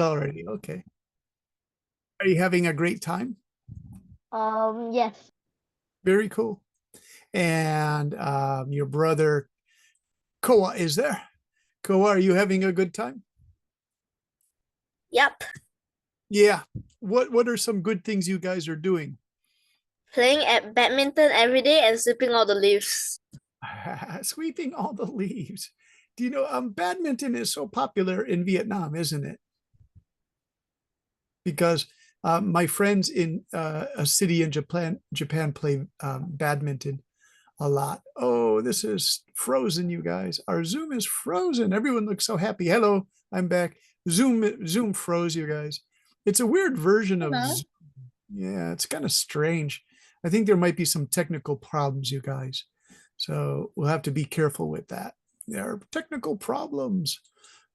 already. Okay. Are you having a great time? Yes. Very cool. And your brother Koa is there. Koa, are you having a good time? Yep. Yeah. What are some good things you guys are doing? Playing at badminton every day and sweeping all the leaves. Sweeping all the leaves. Do you know badminton is so popular in Vietnam, isn't it? Because my friends in a city in Japan play badminton a lot. Oh, this is frozen, you guys. Our Zoom is frozen. Everyone looks so happy. Hello, I'm back. Zoom froze, you guys. It's a weird version of Hello. Zoom. Yeah, it's kind of strange. I think there might be some technical problems, you guys. So we'll have to be careful with that. There are technical problems.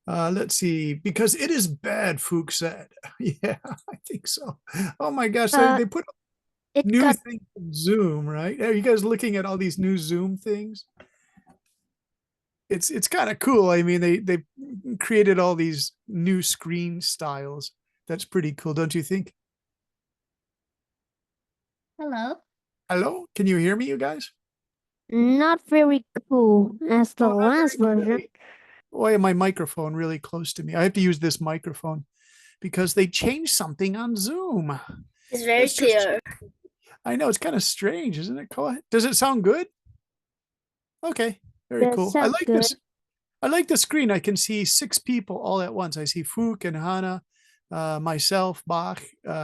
Let's see, because it is bad, Fook said. Yeah, I think so. Oh my gosh, Uh, they put it new got things in Zoom, right? Are you guys looking at all these new Zoom things? It's kind of cool. I mean, they created all these new screen styles. That's pretty cool, don't you think? hello. Hello, can you hear me, you guys? Not very cool as the Oh, not last very cool. version. Why my microphone really close to me? I have to use this microphone because they changed something on Zoom. It's very It's just, clear. I know it's kind of strange, isn't it? Does it sound good? Okay, very That cool. I sounds like good. this. I like the screen. I can see six people all at once. I see Fook and Hannah, myself, Bach,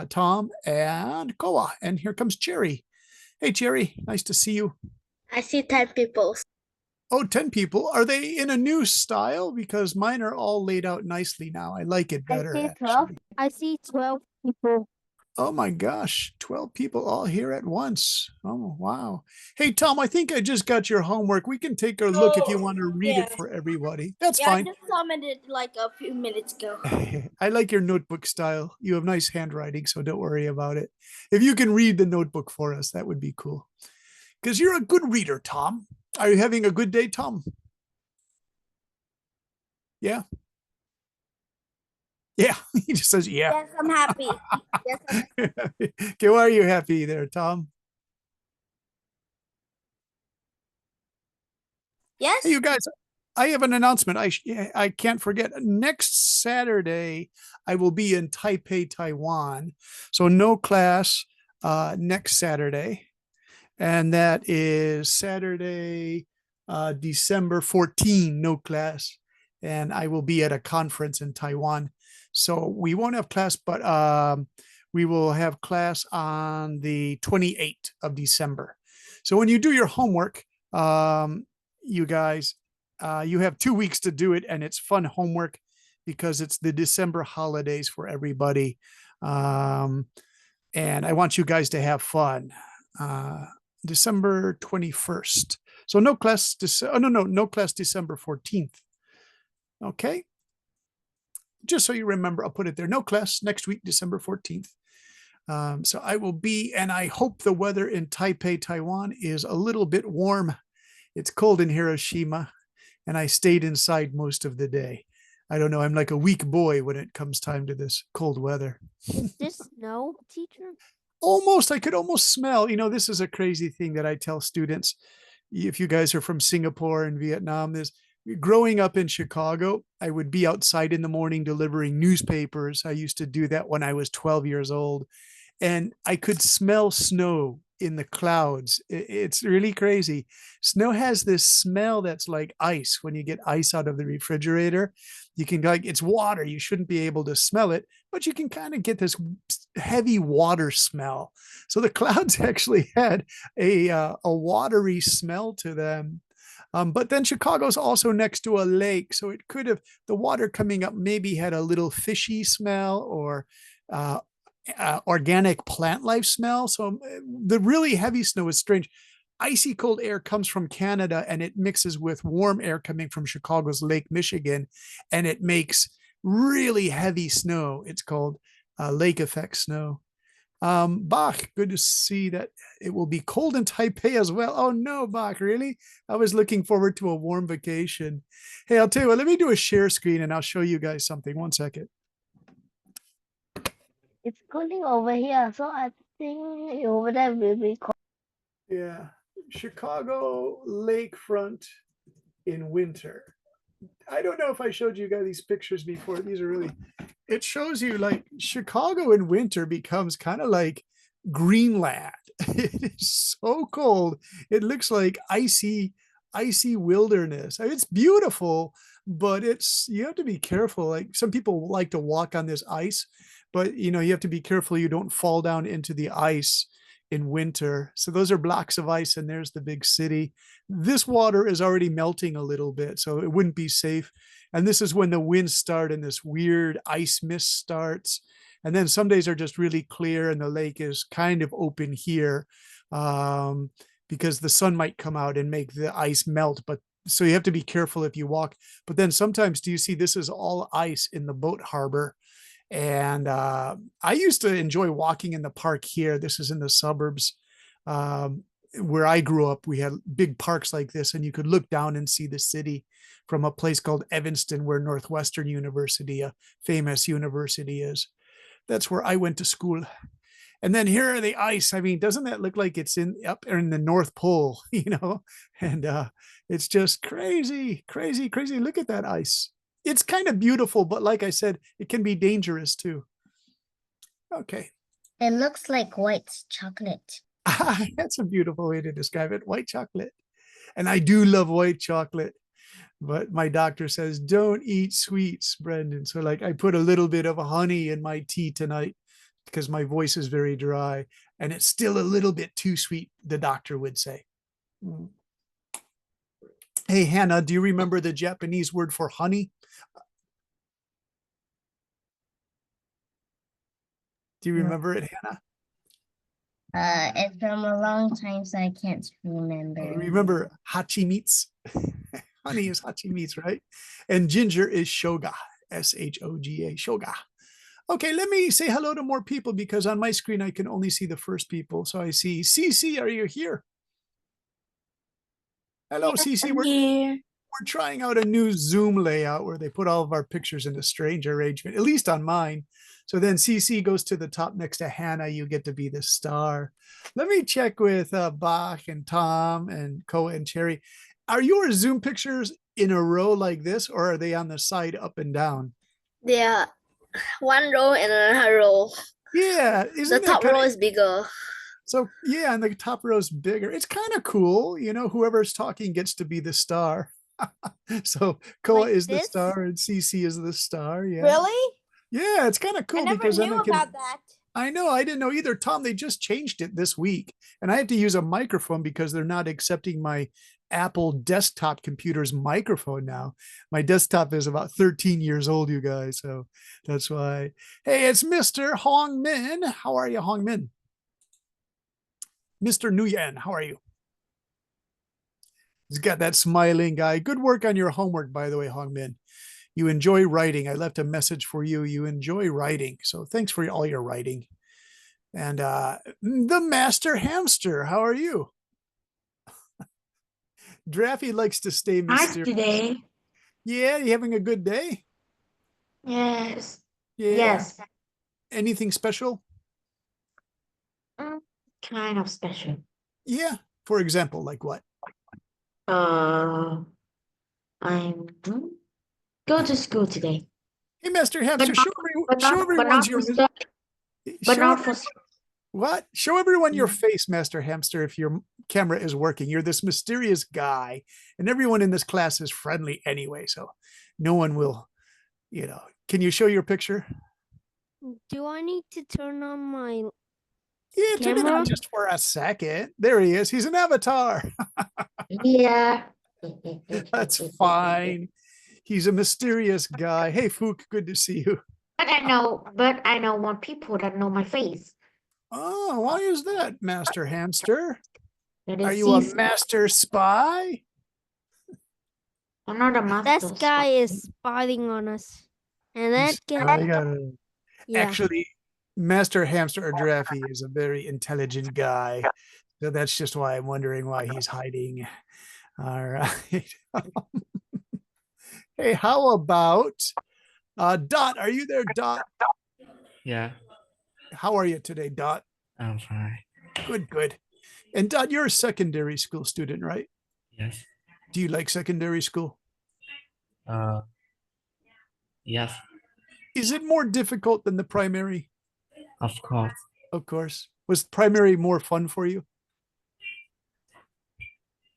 Tom, and Koa. And here comes Cherry. Hey, Cherry, nice to see you. I see 10 people. Oh, 10 people. Are they in a new style? Because mine are all laid out nicely now. I like it I better, see 12. actually. I see 12 people. Oh my gosh, 12 people all here at once. Oh, wow. Hey, Tom, I think I just got your homework. We can take a look if you Oh, want to read it yeah. for everybody. That's Yeah, I fine. just commented like a few minutes ago. I like your notebook style. You have nice handwriting, so don't worry about it. If you can read the notebook for us, that would be cool. Because you're a good reader, Tom. Are you having a good day, Tom? Yeah. Yeah. He just says, yeah. Yes, I'm happy. Yes, Okay, why are you happy there, Tom? Hey, yes. you guys, I have an announcement. I can't forget. Next Saturday, I will be in Taipei, Taiwan. So no class next Saturday. And that is Saturday, December 14, no class. And I will be at a conference in Taiwan. So we won't have class, but we will have class on the 28th of December. So when you do your homework, you guys, you have 2 weeks to do it, and it's fun homework because it's the December holidays for everybody. Um, and I want you guys to have fun. December 21st. So no class, oh, no class December 14th. Okay. Just so you remember, I'll put it there. No class next week, December 14th. So I will be, and I hope the weather in Taipei, Taiwan is a little bit warm. It's cold in Hiroshima, and I stayed inside most of the day. I don't know. I'm like a weak boy when it comes time to this cold weather. Is this snow, teacher? Almost, I could almost smell. This is a crazy thing that I tell students. If you guys are from Singapore and Vietnam, is growing up in Chicago, I would be outside in the morning delivering newspapers. I used to do that when I was 12 years old, and I could smell snow in the clouds. It's really crazy. Snow has this smell that's like ice. When you get ice out of the refrigerator, you can, like, it's water. You shouldn't be able to smell it, but you can kind of get this heavy water smell. So the clouds actually had a watery smell to them. But then Chicago's also next to a lake, so it could have, the water coming up maybe had a little fishy smell, or uh, organic plant life smell. So the really heavy snow is strange. Icy cold air comes from Canada, and it mixes with warm air coming from Chicago's Lake Michigan, and it makes really heavy snow. It's called lake effect snow. Bach, good to see that it will be cold in Taipei as well. Oh no, Bach, really? I was looking forward to a warm vacation. Hey, I'll tell you what, let me do a share screen and I'll show you guys something. One second. it's cooling over here, so I think over there will be cold. Yeah. Chicago lakefront in winter. I don't know if I showed you guys these pictures before. These are really, it shows you like Chicago in winter becomes kind of like Greenland. It is so cold. It looks like icy wilderness. I mean, it's beautiful, but you have to be careful. Like some people like to walk on this ice, but you have to be careful you don't fall down into the ice in winter. So those are blocks of ice, and there's the big city. This water is already melting a little bit, so it wouldn't be safe. And this is when the winds start and this weird ice mist starts. And then some days are just really clear and the lake is kind of open here, because the sun might come out and make the ice melt. But so you have to be careful if you walk. But then sometimes, do you see this is all ice in the boat harbor? And I used to enjoy walking in the park here. This is in the suburbs. Where I grew up, we had big parks like this, and you could look down and see the city from a place called Evanston, where Northwestern University, a famous university, is. That's where I went to school. And then here are the ice. I mean, doesn't that look like it's up in the North Pole, And it's just crazy, crazy, crazy. Look at that ice. It's kind of beautiful, but like I said, it can be dangerous too. Okay. It looks like white chocolate. That's a beautiful way to describe it. White chocolate. And I do love white chocolate, but my doctor says, don't eat sweets, Brendan. So like I put a little bit of honey in my tea tonight because my voice is very dry and it's still a little bit too sweet, the doctor would say. Hey, Hannah, do you remember the Japanese word for honey? Do you remember it, Hannah? It's from a long time, so I can't remember. Remember hachimitsu? Honey is hachimitsu, right? And ginger is shoga, shoga, shoga. Okay, let me say hello to more people because on my screen I can only see the first people. So I see Cece, are you here? Hello, Cece. We're trying out a new Zoom layout where they put all of our pictures in a strange arrangement, at least on mine. So then CC goes to the top next to Hannah. You get to be the star. Let me check with Bach and Tom and Koa and Cherry. Are your Zoom pictures in a row like this, or are they on the side up and down? They are one row and another row. Yeah. The top row is bigger. So yeah, and the top row is bigger. It's kind of cool. Whoever's talking gets to be the star. So Koa Like is the this? star and CC is the star. Yeah. Really? Yeah, it's kind of cool I never because then knew about that. I know, I didn't know either. Tom, they just changed it this week. And I have to use a microphone because they're not accepting my Apple desktop computer's microphone now. My desktop is about 13 years old, you guys. So that's why. Hey, it's Mr. Hong Min. How are you, Hong Min? Mr. Nguyen, how are you? He's got that smiling guy. Good work on your homework, by the way, Hong Min. You enjoy writing. I left a message for you. You enjoy writing. So thanks for all your writing. And the Master Hamster, how are you? Draffy likes to stay mysterious. Nice today. Yeah, you having a good day? Yes. Yeah. Yes. Anything special? Kind of special. Yeah. For example, like what? I'm go to school today. Hey, Master Hamster, But show not everyone for your study. But not for what? Show everyone your face, Master Hamster, if your camera is working. You're this mysterious guy, and everyone in this class is friendly anyway, so no one will, Can you show your picture? Do I need to turn on my Yeah, turn it camera? on just for a second. There he is. He's an avatar. Yeah. That's fine. He's a mysterious guy. Hey, Fook, good to see you. But I know one people that know my face. Oh, why is that, Master Hamster? That Are is you a Cece. master spy? I'm not a master. This guy is spying on us. And that guy, yeah. Actually, Master Hamster or Draffy is a very intelligent guy. So that's just why I'm wondering why he's hiding. All right. Hey, how about Dot? Are you there, Dot? Yeah. How are you today, Dot? I'm fine. Good, good. And Dot, you're a secondary school student, right? Yes. Do you like secondary school? Uh, yes, Is it more difficult than the primary? of course. Of course. Was primary more fun for you?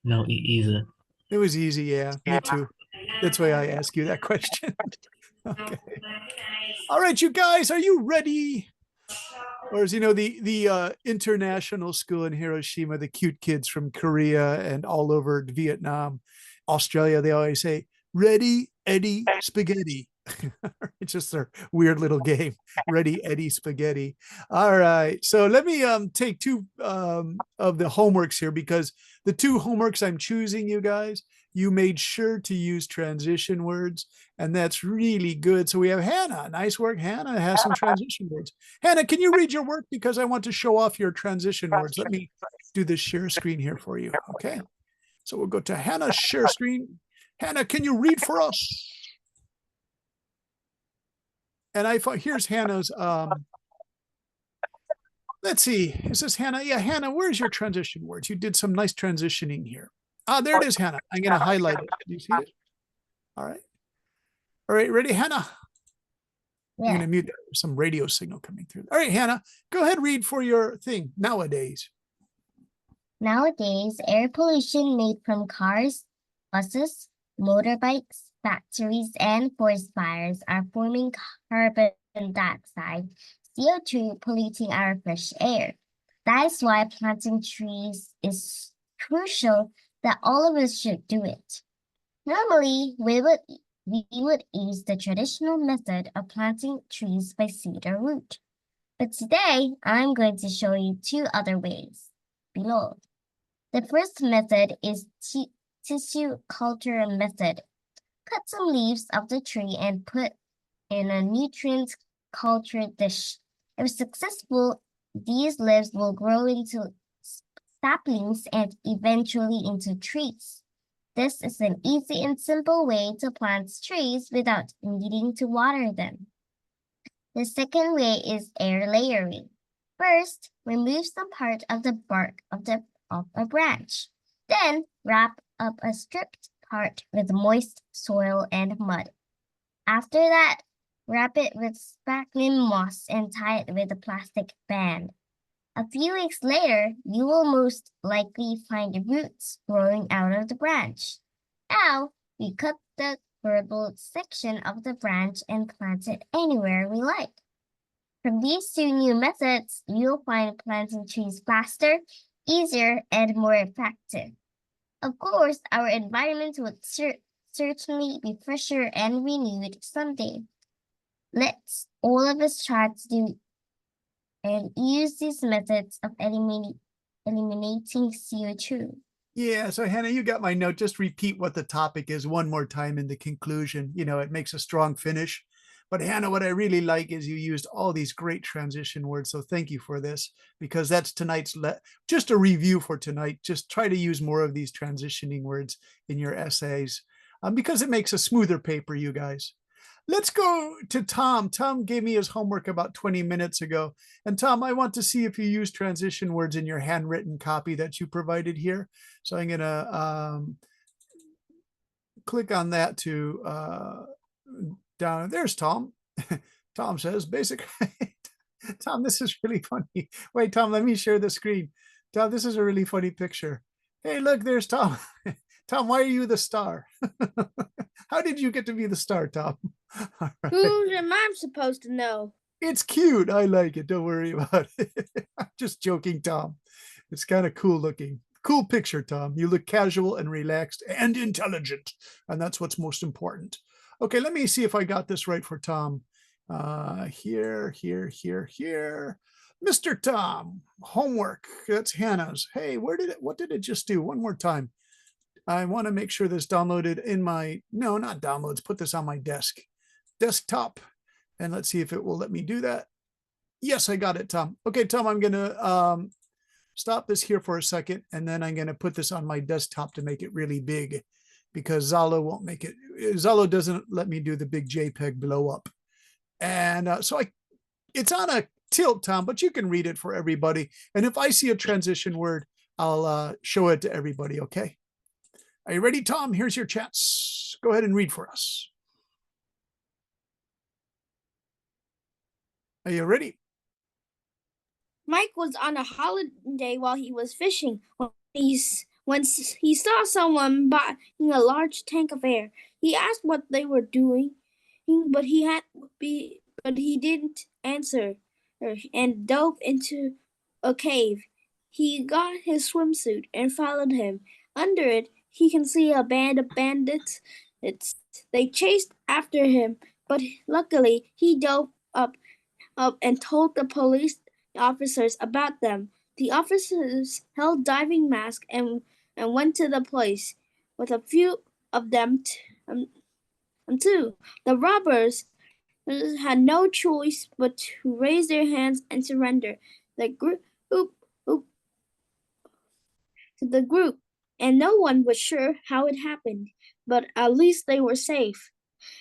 No, easy. It was easy, yeah. Me too. That's why I ask you that question. Okay. All right, you guys, are you ready? Or as you know, the international school in Hiroshima, the cute kids from Korea and all over Vietnam, Australia, they always say, "Ready, Eddie, spaghetti." It's just their weird little game. Ready, Eddie, spaghetti. All right. So let me take two of the homeworks here, because the two homeworks I'm choosing, you guys, you made sure to use transition words, and that's really good. So we have Hannah. Nice work. Hannah has some transition words. Hannah, can you read your work? Because I want to show off your transition words. Let me do this share screen here for you. Okay. So we'll go to Hannah's share screen. Hannah, can you read for us? And I thought, here's Hannah's, let's see, is this Hannah? Yeah, Hannah, where's your transition words? You did some nice transitioning here. Ah, there it is, Hannah. I'm going to highlight it. Do you see it? All right. All right, ready, Hannah? I'm going Yeah. to mute that. There's some radio signal coming through. All right, Hannah, go ahead, read for your thing. Nowadays. Nowadays, air pollution made from cars, buses, motorbikes, factories, and forest fires are forming carbon dioxide, CO2, polluting our fresh air. That is why planting trees is crucial, that all of us should do it. Normally, we would use the traditional method of planting trees by seed or root. But today, I'm going to show you two other ways below. The first method is tissue culture method. Cut some leaves of the tree and put in a nutrient culture dish. If successful, these leaves will grow into saplings and eventually into trees. This is an easy and simple way to plant trees without needing to water them. The second way is air layering. First, remove some part of the bark of a branch. Then, wrap up a stripped part with moist soil and mud. After that, wrap it with sphagnum moss and tie it with a plastic band. A few weeks later, you will most likely find roots growing out of the branch. Now, we cut the vertical section of the branch and plant it anywhere we like. From these two new methods, you'll find planting trees faster, easier, and more effective. Of course, our environment would certainly be fresher and renewed someday. Let's all of us try to do and use these methods of eliminating CO2. Yeah, so Hannah, you got my note. Just repeat what the topic is one more time in the conclusion. You know, it makes a strong finish. But Hannah, what I really like is you used all these great transition words. So thank you for this, because that's tonight's just a review for tonight. Just try to use more of these transitioning words in your essays, because it makes a smoother paper, you guys. Let's go to Tom. Tom gave me his homework about 20 minutes ago. And Tom, I want to see if you use transition words in your handwritten copy that you provided here. So I'm going to click on that to down. There's Tom. Tom says, basic. Tom, this is really funny. Wait, Tom, let me share the screen. Tom, this is a really funny picture. Hey, look, there's Tom. Tom, why are you the star? How did you get to be the star, Tom? All right. Who am I supposed to know? It's cute. I like it. Don't worry about it. I'm just joking, Tom. It's kind of cool looking. Cool picture, Tom. You look casual and relaxed and intelligent. And that's what's most important. Okay, let me see if I got this right for Tom. Here. Mr. Tom, homework. That's Hannah's. Hey, what did it just do? One more time. I want to make sure this downloaded in my, no, not downloads, put this on my desktop. And let's see if it will let me do that. Yes, I got it, Tom. Okay, Tom, I'm going to stop this here for a second, and then I'm going to put this on my desktop to make it really big, because Zalo won't make it. Zalo doesn't let me do the big JPEG blow up. And so it's on tilt, Tom, but you can read it for everybody. And if I see a transition word, I'll show it to everybody, okay? Are you ready, Tom? Here's your chance. Go ahead and read for us. Are you ready? Mike was on a holiday while he was fishing. When he saw someone buying a large tank of air, he asked what they were doing, but he didn't answer, and dove into a cave. He got his swimsuit and followed him. Under it, he can see a band of bandits. They chased after him, but luckily he dove up and told the police officers about them. The officers held diving masks and went to the place with a few of them too. The robbers had no choice but to raise their hands and surrender. The group to the group, and no one was sure how it happened, but at least they were safe.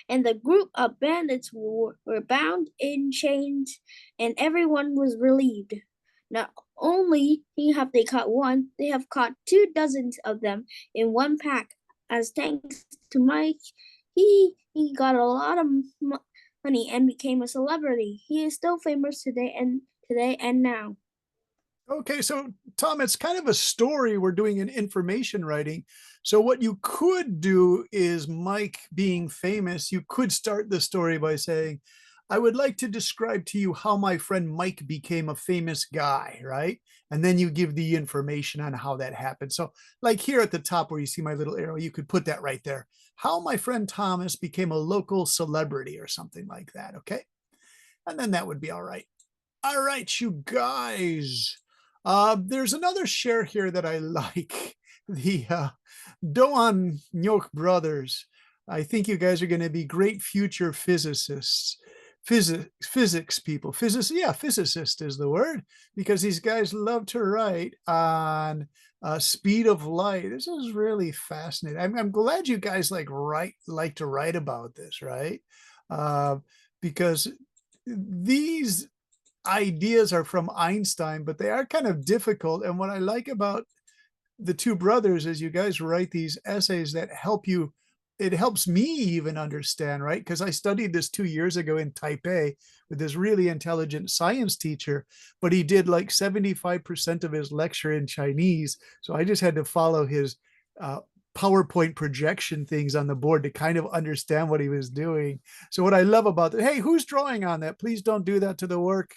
And the group of bandits were bound in chains, and everyone was relieved. Not only have they caught one, they have caught 24 of them in one pack. As thanks to Mike, he got a lot of money and became a celebrity. He is still famous today and now. Okay, so Tom, it's kind of a story. We're doing an information writing. So what you could do is, Mike being famous, you could start the story by saying, I would like to describe to you how my friend Mike became a famous guy, right? And then you give the information on how that happened. So like here at the top where you see my little arrow, you could put that right there. How my friend Thomas became a local celebrity or something like that, okay? And then that would be all right. All right, you guys. There's another share here that I like. The Doan Nyok brothers. I think you guys are going to be great future physicists. Physics people. Physicist is the word, because these guys love to write on speed of light. This is really fascinating. I'm glad you guys like to write about this, right? Because these ideas are from Einstein, but they are kind of difficult. And what I like about the two brothers is you guys write these essays that help you. It helps me even understand, right? Because I studied this 2 years ago in Taipei with this really intelligent science teacher, but he did like 75% of his lecture in Chinese. So I just had to follow his PowerPoint projection things on the board to kind of understand what he was doing. So what I love about it, hey, who's drawing on that? Please don't do that to the work.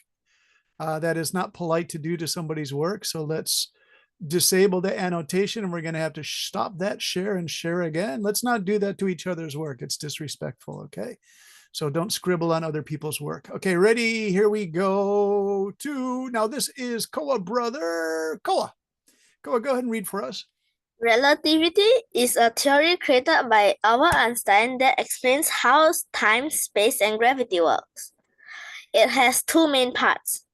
That is not polite to do to somebody's work. So let's disable the annotation, and we're going to have to stop that share and share again. Let's not do that to each other's work. It's disrespectful. Okay. So don't scribble on other people's work. Okay. Ready? Here we go to, now this is Koa brother. Koa, go ahead and read for us. Relativity is a theory created by Albert Einstein that explains how time, space, and gravity works. It has two main parts: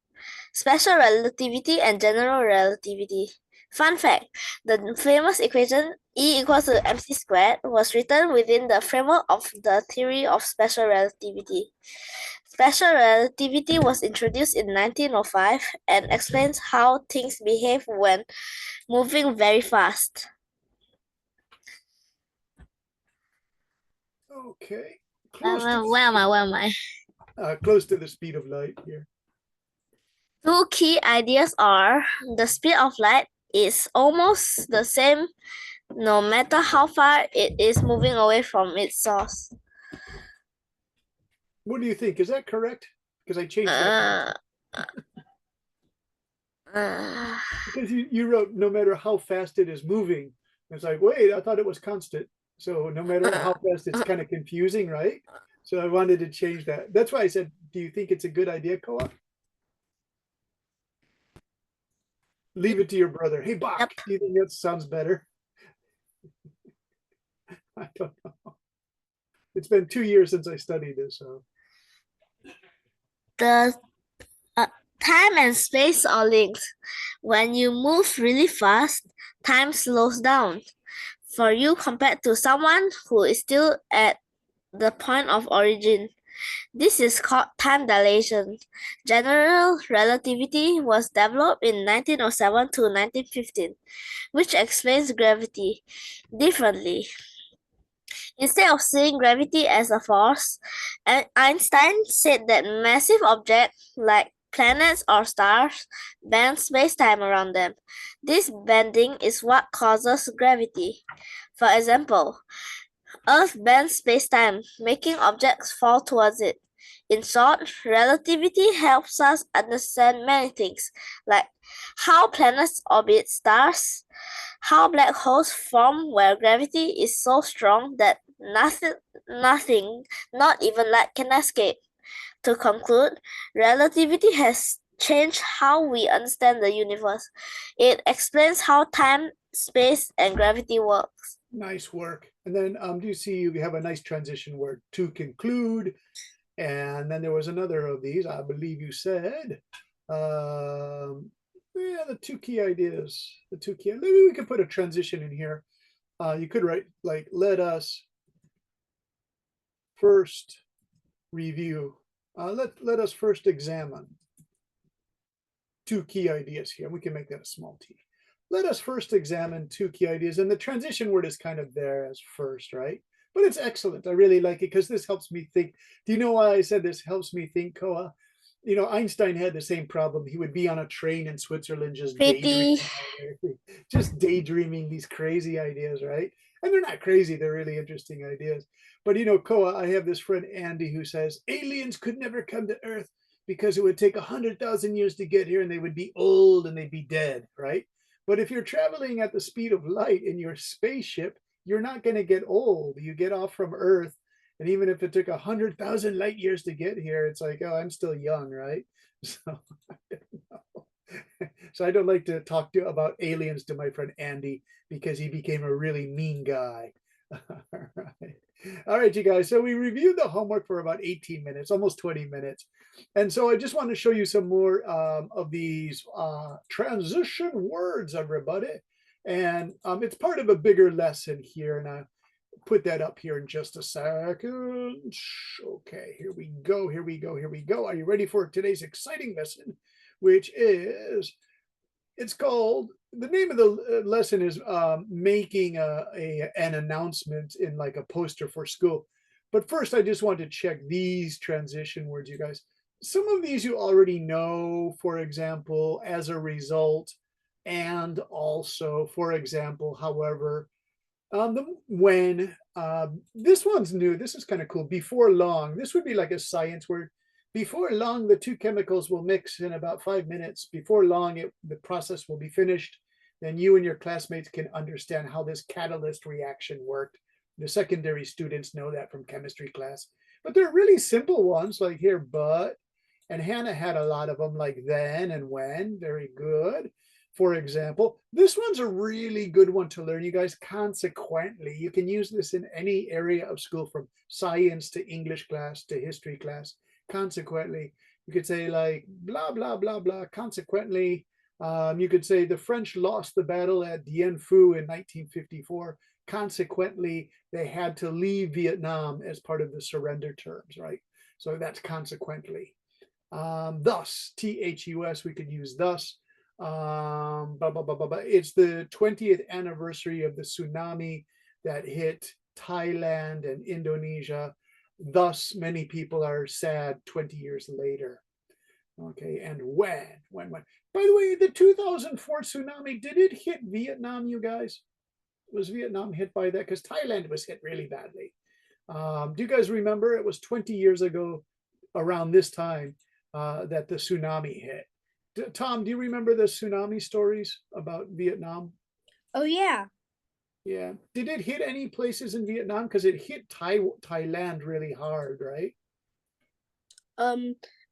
special relativity and general relativity. Fun fact, the famous equation E equals to mc squared was written within the framework of the theory of special relativity. Special relativity was introduced in 1905 and explains how things behave when moving very fast. Okay. Where am I? Close to the speed of light here. Two key ideas are the speed of light is almost the same no matter how far it is moving away from its source. What do you think? Is that correct? Because I changed that. Because you wrote no matter how fast it is moving. It's like, wait, I thought it was constant. So no matter how fast, it's kind of confusing, right? So I wanted to change that. That's why I said, do you think it's a good idea, Koa? Leave it to your brother. Hey, Bach, Yep. do you think that sounds better? I don't know. It's been 2 years since I studied this. So The time and space are linked. When you move really fast, time slows down for you compared to someone who is still at the point of origin. This is called time dilation. General relativity was developed in 1907 to 1915, which explains gravity differently. Instead of seeing gravity as a force, Einstein said that massive objects like planets or stars bend spacetime around them. This bending is what causes gravity. For example, Earth bends spacetime, making objects fall towards it. In short, relativity helps us understand many things, like how planets orbit stars, how black holes form where gravity is so strong that nothing, not even light, can escape. To conclude, relativity has changed how we understand the universe. It explains how time, space, and gravity work. Nice work. And then do you see you have a nice transition word to conclude? And then there was another of these, I believe you said. Yeah, the two key ideas. Maybe we could put a transition in here. You could write like, let us first review. Let us first examine two key ideas here. We can make that a small t. Let us first examine two key ideas. And the transition word is kind of there as first, right? But it's excellent. I really like it because this helps me think. Do you know why I said this helps me think, Koa? You know, Einstein had the same problem. He would be on a train in Switzerland just daydreaming, just daydreaming these crazy ideas, right? And they're not crazy. They're really interesting ideas. But, you know, Koa, I have this friend, Andy, who says aliens could never come to Earth because it would take 100,000 years to get here and they would be old and they'd be dead, right? But if you're traveling at the speed of light in your spaceship, you're not going to get old. You get off from Earth, and even if it took 100,000 light years to get here, it's like, oh, I'm still young, right? So I don't know. So I don't like to talk about aliens to my friend Andy because he became a really mean guy. All right, you guys. So we reviewed the homework for about 18 minutes, almost 20 minutes. And so I just want to show you some more of these transition words, everybody. And it's part of a bigger lesson here. And I'll put that up here in just a second. Okay, here we go. Are you ready for today's exciting lesson, which is, it's called, the name of the lesson is making an announcement in like a poster for school. But first, I just want to check these transition words, you guys. Some of these you already know, for example, as a result, and also, for example, however, when, this one's new. This is kind of cool. Before long, this would be like a science word. Before long, the two chemicals will mix in about 5 minutes. Before long, the process will be finished. Then you and your classmates can understand how this catalyst reaction worked. The secondary students know that from chemistry class. But they're really simple ones, like here, but. And Hannah had a lot of them, like then and when. Very good. For example, this one's a really good one to learn, you guys. Consequently, you can use this in any area of school, from science to English class to history class. Consequently, you could say like blah, blah, blah, blah. Consequently, you could say the French lost the battle at Dien Phu in 1954. Consequently, they had to leave Vietnam as part of the surrender terms, right? So that's consequently. Thus, THUS, we could use thus. It's the 20th anniversary of the tsunami that hit Thailand and Indonesia. Thus, many people are sad 20 years later. Okay, and when? By the way, the 2004 tsunami, did it hit Vietnam, you guys? Was Vietnam hit by that? Because Thailand was hit really badly. Do you guys remember? It was 20 years ago, around this time, that the tsunami hit. Tom, do you remember the tsunami stories about Vietnam? Oh yeah. Yeah. Did it hit any places in Vietnam? Because it hit Thailand really hard, right?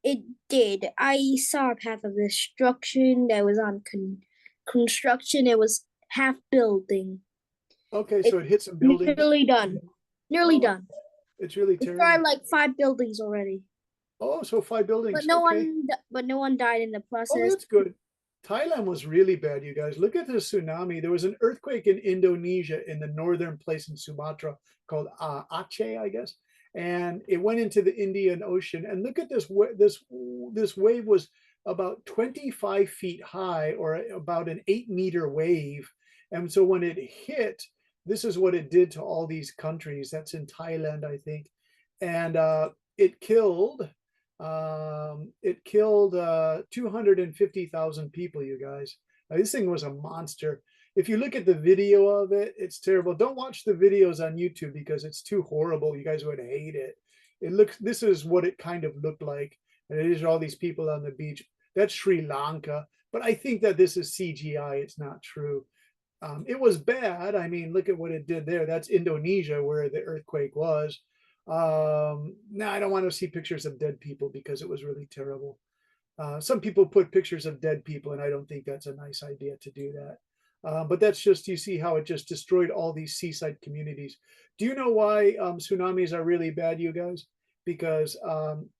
It did. I saw a path of destruction that was on construction. It was half building. Okay, so it hit some buildings. Nearly done. Nearly done. It's really It terrible. started like 5 buildings already. Oh, so 5 buildings. But no okay. no one died in the process. Oh, that's good. Thailand was really bad, you guys. Look at the tsunami. There was an earthquake in Indonesia in the northern place in Sumatra called Aceh, I guess. and it went into the Indian Ocean. And look at this, this wave was about 25 feet high, or about an 8-meter wave. And so when it hit, this is what it did to all these countries. That's in Thailand, I think. And it killed 250,000 people, you guys. This thing was a monster. If you look at the video of it, it's terrible. Don't watch the videos on YouTube because it's too horrible. You guys would hate it. This is what it kind of looked like. And it is all these people on the beach. That's Sri Lanka. But I think that this is CGI. It's not true. It was bad. I mean, look at what it did there. That's Indonesia where the earthquake was. Now I don't want to see pictures of dead people because it was really terrible. Some people put pictures of dead people, and I don't think that's a nice idea to do that. But that's just, you see how it just destroyed all these seaside communities. Do you know why tsunamis are really bad, you guys? Because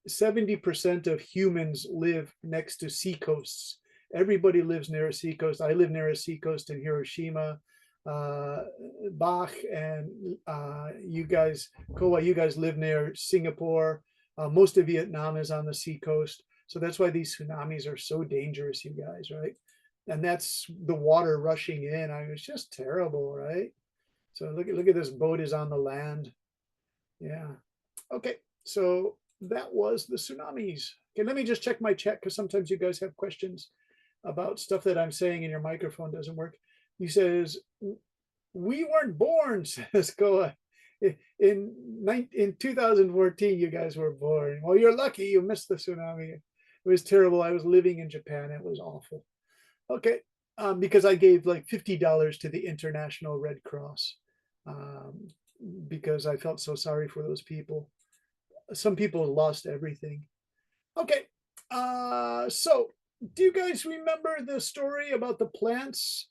70% of humans live next to sea coasts. Everybody lives near a seacoast. I live near a seacoast in Hiroshima. Bach and you guys, Kowa, you guys live near Singapore. Most of Vietnam is on the seacoast. So that's why these tsunamis are so dangerous, you guys, right? And that's the water rushing in. I mean, it's just terrible, right? So look at this boat is on the land. Yeah. Okay. So that was the tsunamis. Okay, let me just check my chat because sometimes you guys have questions about stuff that I'm saying and your microphone doesn't work. He says, we weren't born, says Koa. In 2014, you guys were born. Well, you're lucky you missed the tsunami. It was terrible. I was living in Japan. It was awful. Okay, because I gave like $50 to the International Red Cross because I felt so sorry for those people. Some people lost everything. Okay, so do you guys remember the story about the plants?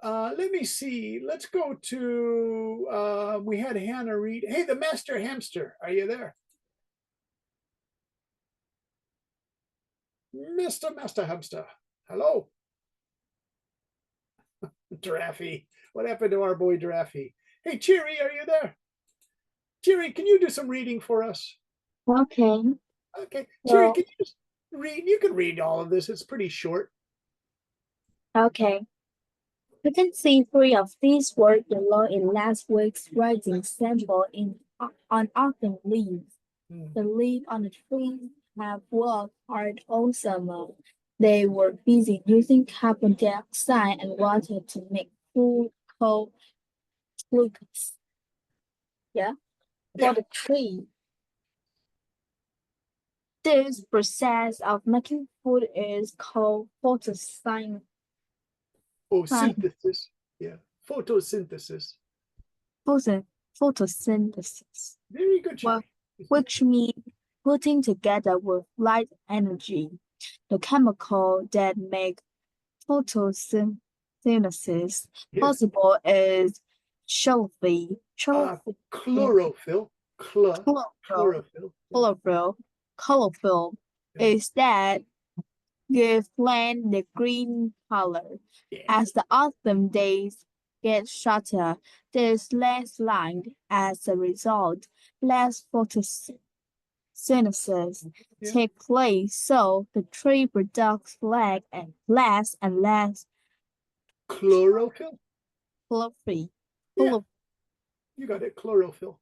Let me see. Let's go to, we had Hannah read. Hey, the Master Hamster, are you there? Mr. Master Hamster, hello. Draffy, what happened to our boy Draffy? Hey, Cheery, are you there? Cheery, can you do some reading for us? Okay. Okay, Cheery, Well, can you just read? You can read all of this. It's pretty short. okay. You can see three of these were below in last week's writing sample on autumn leaves. The leaves on the trees have worked hard all summer. They were busy using carbon dioxide and water to make food called glucose. Yeah, for the tree. This process of making food is called photosynthesis. Oh, synthesis. Yeah, photosynthesis. Photosynthesis. Very good, Well, Cheery. which means putting together with light energy. The chemical that make photosynthesis Yes. possible is chlorophyll. Chlorophyll. Chlorophyll. Chlorophyll. Chlorophyll Yeah. is that give plant the green color. Yeah. As the autumn days get shorter, there's less light. As a result, less photosynthesis Yeah. take place, so the tree produces less and less Chlorophyll. chlorophyll. Yeah. You got it. Chlorophyll.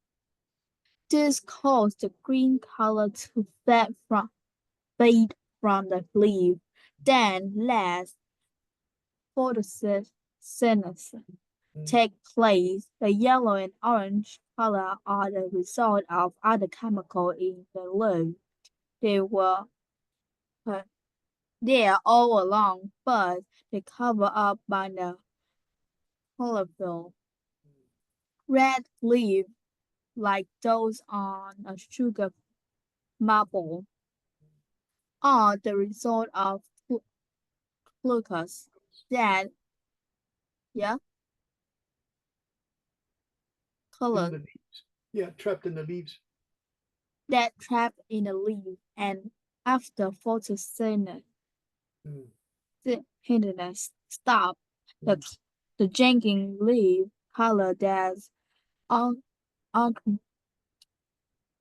This causes the green color to fade from the leaf. Then less photosynthesis take place. The yellow and orange color are the result of other chemicals in the leaf. They were there all along, but they cover up by the chlorophyll. Red leaves, like those on a sugar maple, are the result of glucose that, color In the leaves. Yeah, trapped in the leaves. that trap in the leaf, and after photosynthesis stop, the changing leaf color that's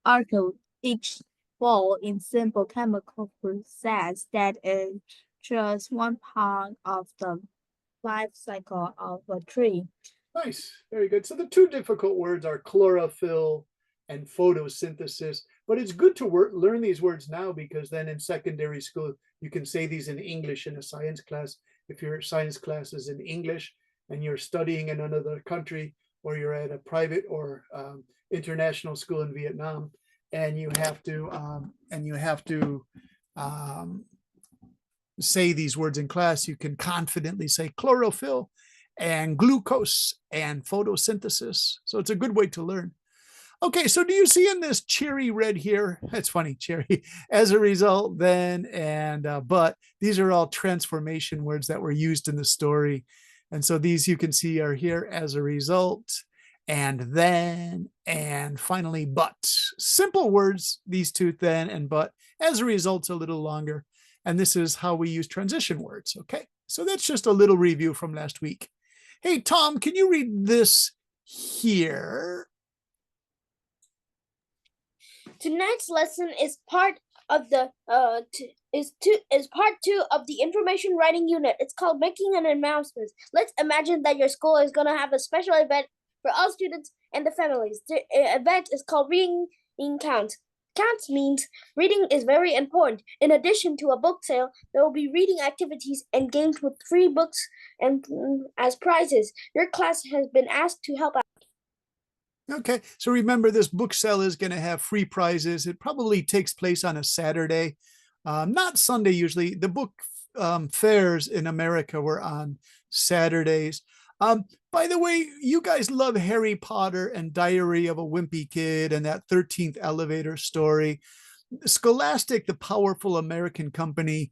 article each fall in simple chemical process that is just one part of the life cycle of a tree. Nice, very good. So the two difficult words are chlorophyll and photosynthesis, but it's good to learn these words now because then in secondary school, you can say these in English in a science class. If your science class is in English and you're studying in another country, or you're at a private or international school in Vietnam, and you have to say these words in class, you can confidently say chlorophyll and glucose and photosynthesis. So it's a good way to learn. Okay, so do you see in this cherry red here? That's funny, cherry. As a result, then, and but these are all transformation words that were used in the story. And so these you can see are here as a result, and then, and finally, but. Simple words, these two, then and but. As a result, a little longer. And this is how we use transition words. Okay, so that's just a little review from last week. Hey, Tom, can you read this here? Tonight's lesson is part of the part 2 of the information writing unit. It's called making an announcement. Let's imagine that your school is going to have a special event for all students and the families. The event is called Reading Count. Counts means reading is very important. In addition to a book sale, there will be reading activities and games with free books and as prizes. Your class has been asked to help out. Okay, so remember this book sale is going to have free prizes. It probably takes place on a Saturday, not Sunday usually. The book fairs in America were on Saturdays. By the way, you guys love Harry Potter and Diary of a Wimpy Kid and that 13th Elevator story. Scholastic, the powerful American company,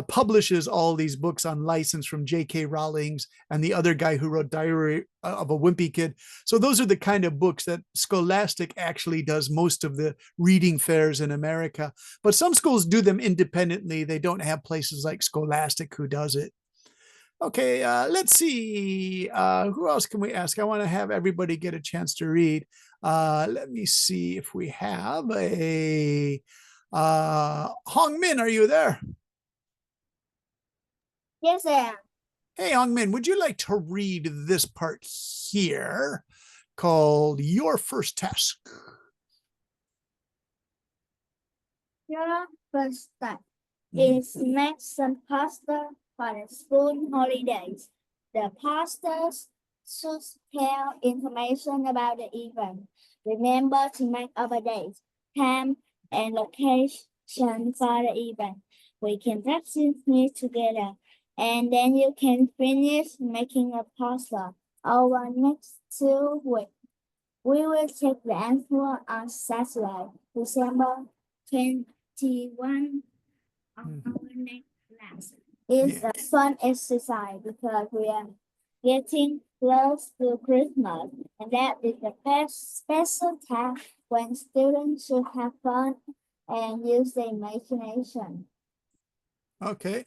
publishes all these books on license from J.K. Rowling's and the other guy who wrote Diary of a Wimpy Kid. So those are the kind of books that Scholastic actually does most of the reading fairs in America. But some schools do them independently. They don't have places like Scholastic who does it. Okay, let's see. Who else can we ask? I want to have everybody get a chance to read. Let me see if we have a Hong Min. Are you there? Yes, I am. Hey, Hong Min, would you like to read this part here called Your First Task? Your first step is make some pasta for the school holidays. The pastas should tell information about the event. Remember to make our date, time, and location for the event. We can practice it together, and then you can finish making a pasta over next 2 weeks. We will check the answer on Saturday, December 21 on our next class. It's a fun exercise because we are getting close to Christmas, and that is the best special time when students should have fun and use their imagination. Okay,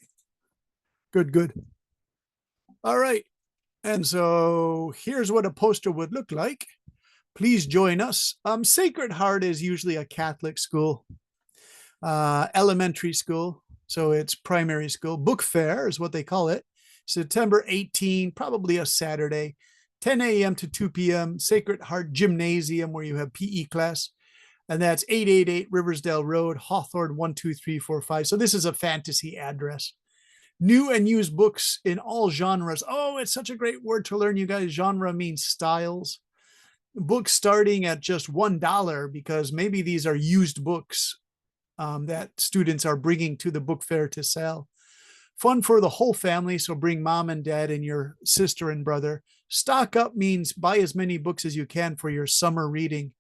good. All right, and so here's what a poster would look like. Please join us. Sacred Heart is usually a Catholic school, elementary school, so it's primary school. Book fair is what they call it. September 18, probably a Saturday, 10 a.m. to 2 p.m. Sacred Heart Gymnasium, where you have PE class. And that's 888 Riversdale Road, Hawthorne 12345. So this is a fantasy address. New and used books in all genres. Oh, it's such a great word to learn, you guys. Genre means styles. Books starting at just $1 because maybe these are used books that students are bringing to the book fair to sell. Fun for the whole family, so bring mom and dad and your sister and brother. Stock up means buy as many books as you can for your summer reading.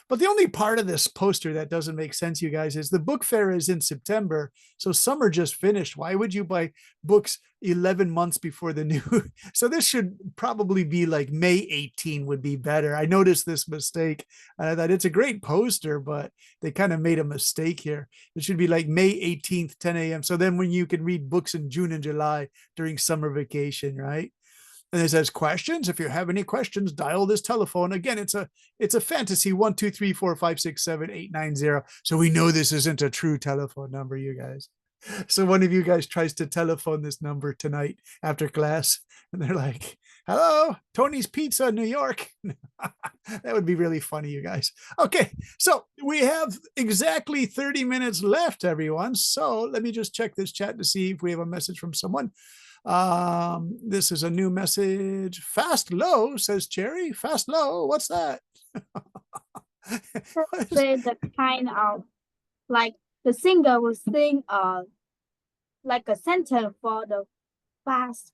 But the only part of this poster that doesn't make sense, you guys, is the book fair is in September. So summer just finished. Why would you buy books 11 months before the new? So this should probably be like May 18 would be better. I noticed this mistake. And I thought it's a great poster, but they kind of made a mistake here. It should be like May 18th, 10 a.m. So then when you can read books in June and July during summer vacation, right? And it says questions. If you have any questions, dial this telephone. Again, it's a fantasy 1 2 3 4 5 6 7 8 9 0. So we know this isn't a true telephone number, you guys. So one of you guys tries to telephone this number tonight after class, and they're like, "Hello, Tony's Pizza, New York." That would be really funny, you guys. Okay, so we have exactly 30 minutes left, everyone. So let me just check this chat to see if we have a message from someone. This is a new message. Fast low, says Cherry. Fast low, what's that? Say the kind of like the singer will sing like a sentence for the fast.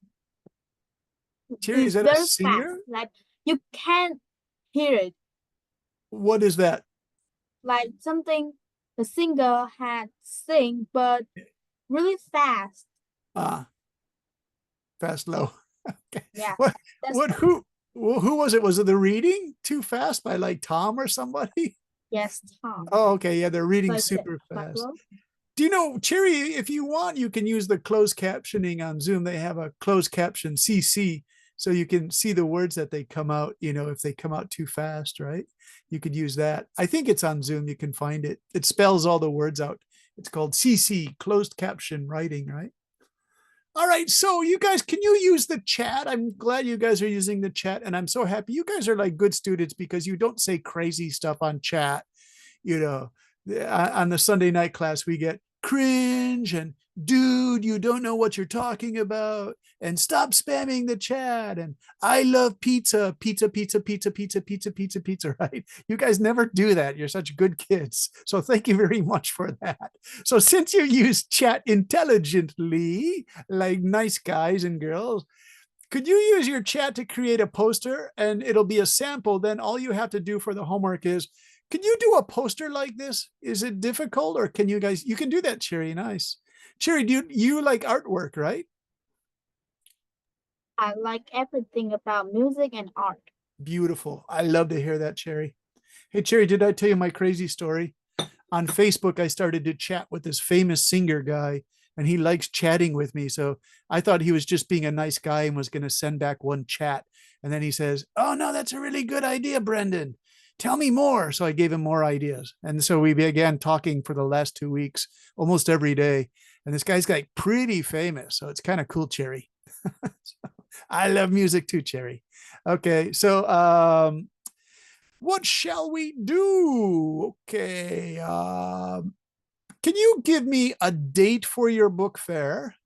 Cherry, is It's that a very singer? fast. Like you can't hear it. What is that? Like something the singer had sing, but really fast. Fast low. Okay. Yeah. Who was it? Was it the reading Too Fast by like Tom or somebody? Yes, Tom. Oh, okay. Yeah, they're reading Like super like fast. low. Do you know, Cherry, if you want, you can use the closed captioning on Zoom. They have a closed caption CC, so you can see the words that they come out, if they come out too fast, right? You could use that. I think it's on Zoom. You can find it. It spells all the words out. It's called CC, closed caption writing, right? All right, so you guys, can you use the chat? I'm glad you guys are using the chat, and I'm so happy. You guys are like good students because you don't say crazy stuff on chat. On the Sunday night class, we get cringe and dude, you don't know what you're talking about, and stop spamming the chat, and I love pizza, pizza, pizza, pizza, pizza, pizza, pizza, pizza, right? You guys never do that. You're such good kids. So thank you very much for that. So since you use chat intelligently, like nice guys and girls, could you use your chat to create a poster, and it'll be a sample? Then all you have to do for the homework is, can you do a poster like this? Is it difficult, or can you guys, you can do that, Cherry. Nice. Cherry, do you like artwork, right? I like everything about music and art. Beautiful. I love to hear that, Cherry. Hey, Cherry, did I tell you my crazy story? On Facebook, I started to chat with this famous singer guy, and he likes chatting with me. So I thought he was just being a nice guy and was going to send back one chat. And then he says, "Oh, no, that's a really good idea, Brendan. Tell me more." So I gave him more ideas. And so we began talking for the last 2 weeks, almost every day. And this guy's like pretty famous. So it's kind of cool, Cherry. So, I love music too, Cherry. Okay. So, what shall we do? Okay. Can you give me a date for your book fair?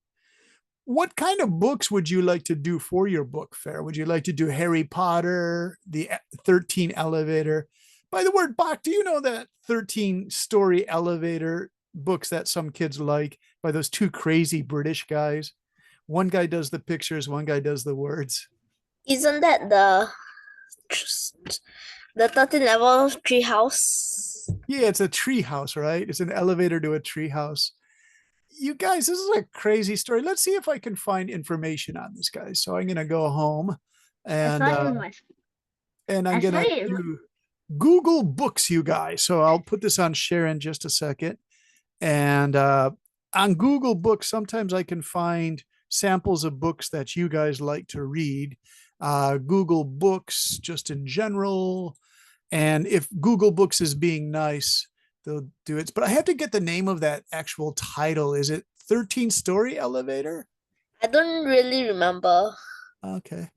What kind of books would you like to do for your book fair? Would you like to do Harry Potter, the 13 elevator? By the word, Bach, do you know that 13-story elevator books that some kids like by those two crazy British guys? One guy does the pictures, one guy does the words. Isn't that the 13 level tree house? Yeah, it's a tree house, right? It's an elevator to a tree house. You guys, this is a crazy story. Let's see if I can find information on this, guys. So I'm gonna go home and I'm gonna do Google Books, you guys. So I'll put this on share in just a second. And on Google Books, sometimes I can find samples of books that you guys like to read. Google Books, just in general. And if Google Books is being nice, they'll do it. But I have to get the name of that actual title. Is it 13-story elevator? I don't really remember. Okay.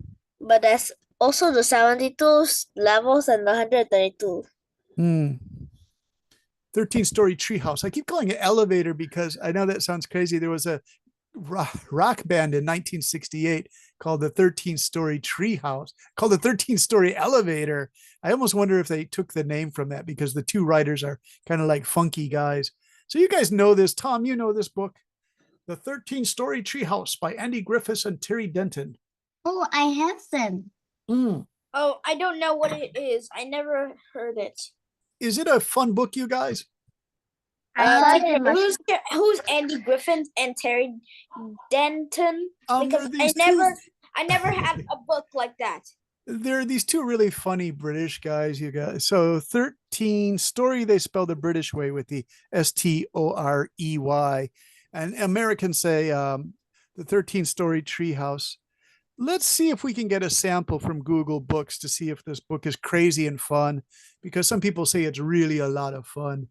But there's also the 72 levels and the 132. 13-story treehouse. I keep calling it elevator because I know that sounds crazy. There was a rock band in 1968 called the 13-story treehouse, called the 13-story elevator. I almost wonder if they took the name from that because the two writers are kind of like funky guys. So you guys know this. Tom, you know this book, The 13-Story Treehouse by Andy Griffiths and Terry Denton. Oh, I have them. Oh, I don't know what it is. I never heard it. Is it a fun book, you guys? Who's Andy Griffin and Terry Denton? Because I never had a book like that. There are these two really funny British guys, you guys. So 13 story, they spell the British way with the STOREY. And Americans say the 13-story treehouse. let's see if we can get a sample from Google Books to see if this book is crazy and fun, because some people say it's really a lot of fun.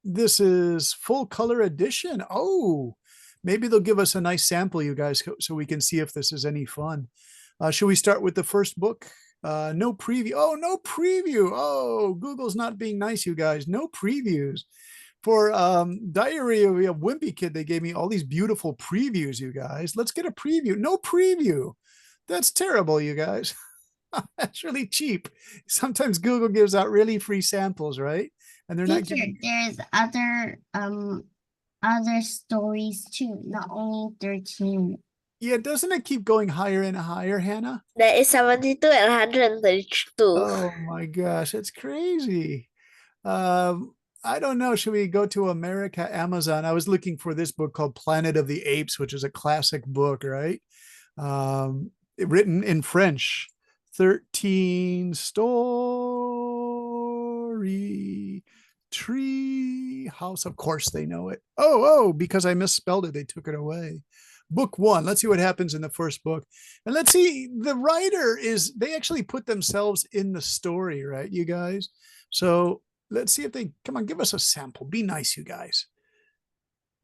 This is full color edition. Oh, maybe they'll give us a nice sample, you guys, so we can see if this is any fun. Should we start with the first book? No preview. Oh, no preview. Oh, Google's not being nice, you guys. No previews. For Diary of a Wimpy Kid, they gave me all these beautiful previews, you guys. Let's get a preview. No preview. That's terrible, you guys. That's really cheap. Sometimes Google gives out really free samples, right? And they're not Teacher, giving. there's other stories too, not only 13. Yeah, doesn't it keep going higher and higher, Hannah? There is 72 and 132. Oh my gosh, it's crazy. I don't know. Should we go to America, Amazon? I was looking for this book called Planet of the Apes, which is a classic book, right? Written in French. 13 story tree house. Of course they know it. Oh, because I misspelled it, they took it away. Book 1. Let's see what happens in the first book. And let's see, the writer they actually put themselves in the story, right, you guys? So let's see if they, come on, give us a sample. Be nice, you guys.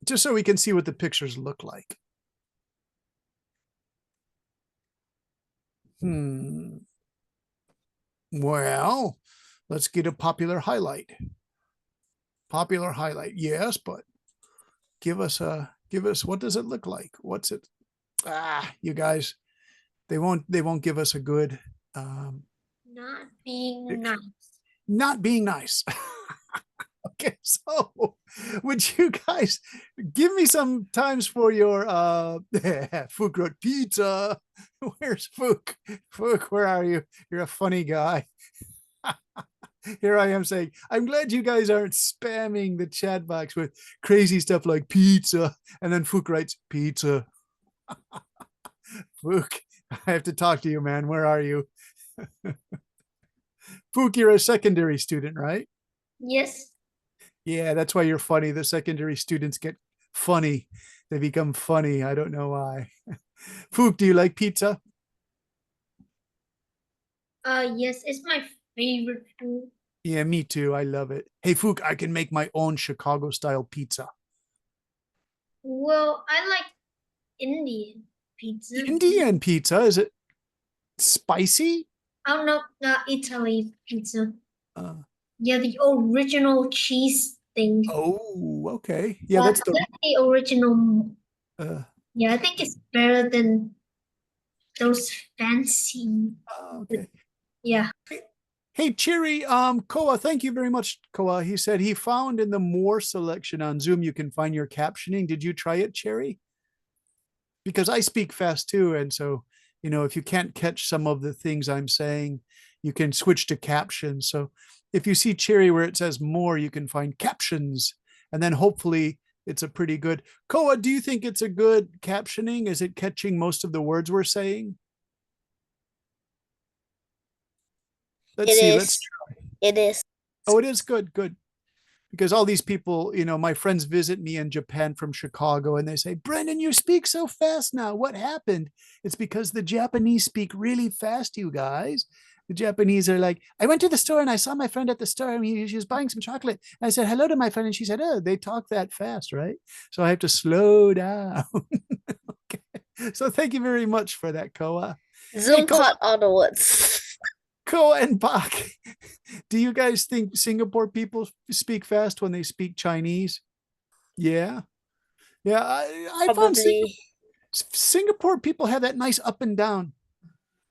Just so we can see what the pictures look like. Well, let's get a popular highlight. Popular highlight. Yes, but give us, what does it look like? What's it? You guys, they won't give us a good, Not being picture. nice. Not being nice. Okay, so would you guys give me some times for your Fook wrote pizza? Where's Fook? Fook, where are you? You're a funny guy. Here I am saying, I'm glad you guys aren't spamming the chat box with crazy stuff like pizza. And then Fook writes pizza. Fook, I have to talk to you, man. Where are you? Fook, you're a secondary student, right? Yes. Yeah, that's why you're funny. The secondary students get funny. They become funny. I don't know why. Fook, do you like pizza? Yes, it's my favorite food. Yeah, me too. I love it. Hey, Fook, I can make my own Chicago style pizza. Well, I like Indian pizza. Indian pizza? Is it spicy? Oh no, Italy pizza. Uh, Yeah, the original cheese thing. oh, okay. Yeah, that's I like the original. Yeah, I think it's better than those fancy. okay. Yeah. Hey, Cherry, Koa, thank you very much, Koa. He said he found in the more selection on Zoom, you can find your captioning. Did you try it, Cherry? Because I speak fast too. And so, if you can't catch some of the things I'm saying, you can switch to captions. So if you see Cherry where it says more, you can find captions. And then hopefully it's a pretty good. Koa, do you think it's a good captioning? Is it catching most of the words we're saying? Let's see. Let's try. It is. Oh, it is good. Good. Because all these people, my friends visit me in Japan from Chicago and they say, Brendan, you speak so fast now. What happened? It's because the Japanese speak really fast, you guys. The Japanese are like, I went to the store and I saw my friend at the store and she was buying some chocolate. And I said, hello to my friend. And she said, oh, they talk that fast, right? So I have to slow down. Okay. So thank you very much for that, Koa. Zoom Hey, Koa. caught all the words. Koa and Bach, do you guys think Singapore people speak fast when they speak Chinese? Yeah. Yeah, I found Singapore people have that nice up and down.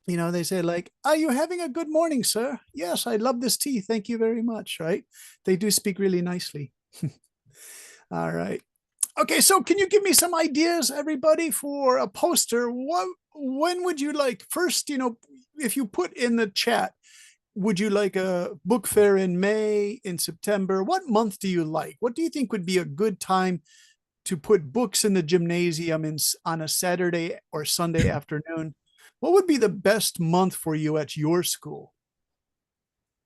They say like, are you having a good morning, sir? Yes, I love this tea. Thank you very much, right? They do speak really nicely. All right. Okay, so can you give me some ideas, everybody, for a poster? When would you like, first, if you put in the chat, would you like a book fair in May, in September? What month do you like? What do you think would be a good time to put books in the gymnasium on a Saturday or Sunday afternoon? What would be the best month for you at your school?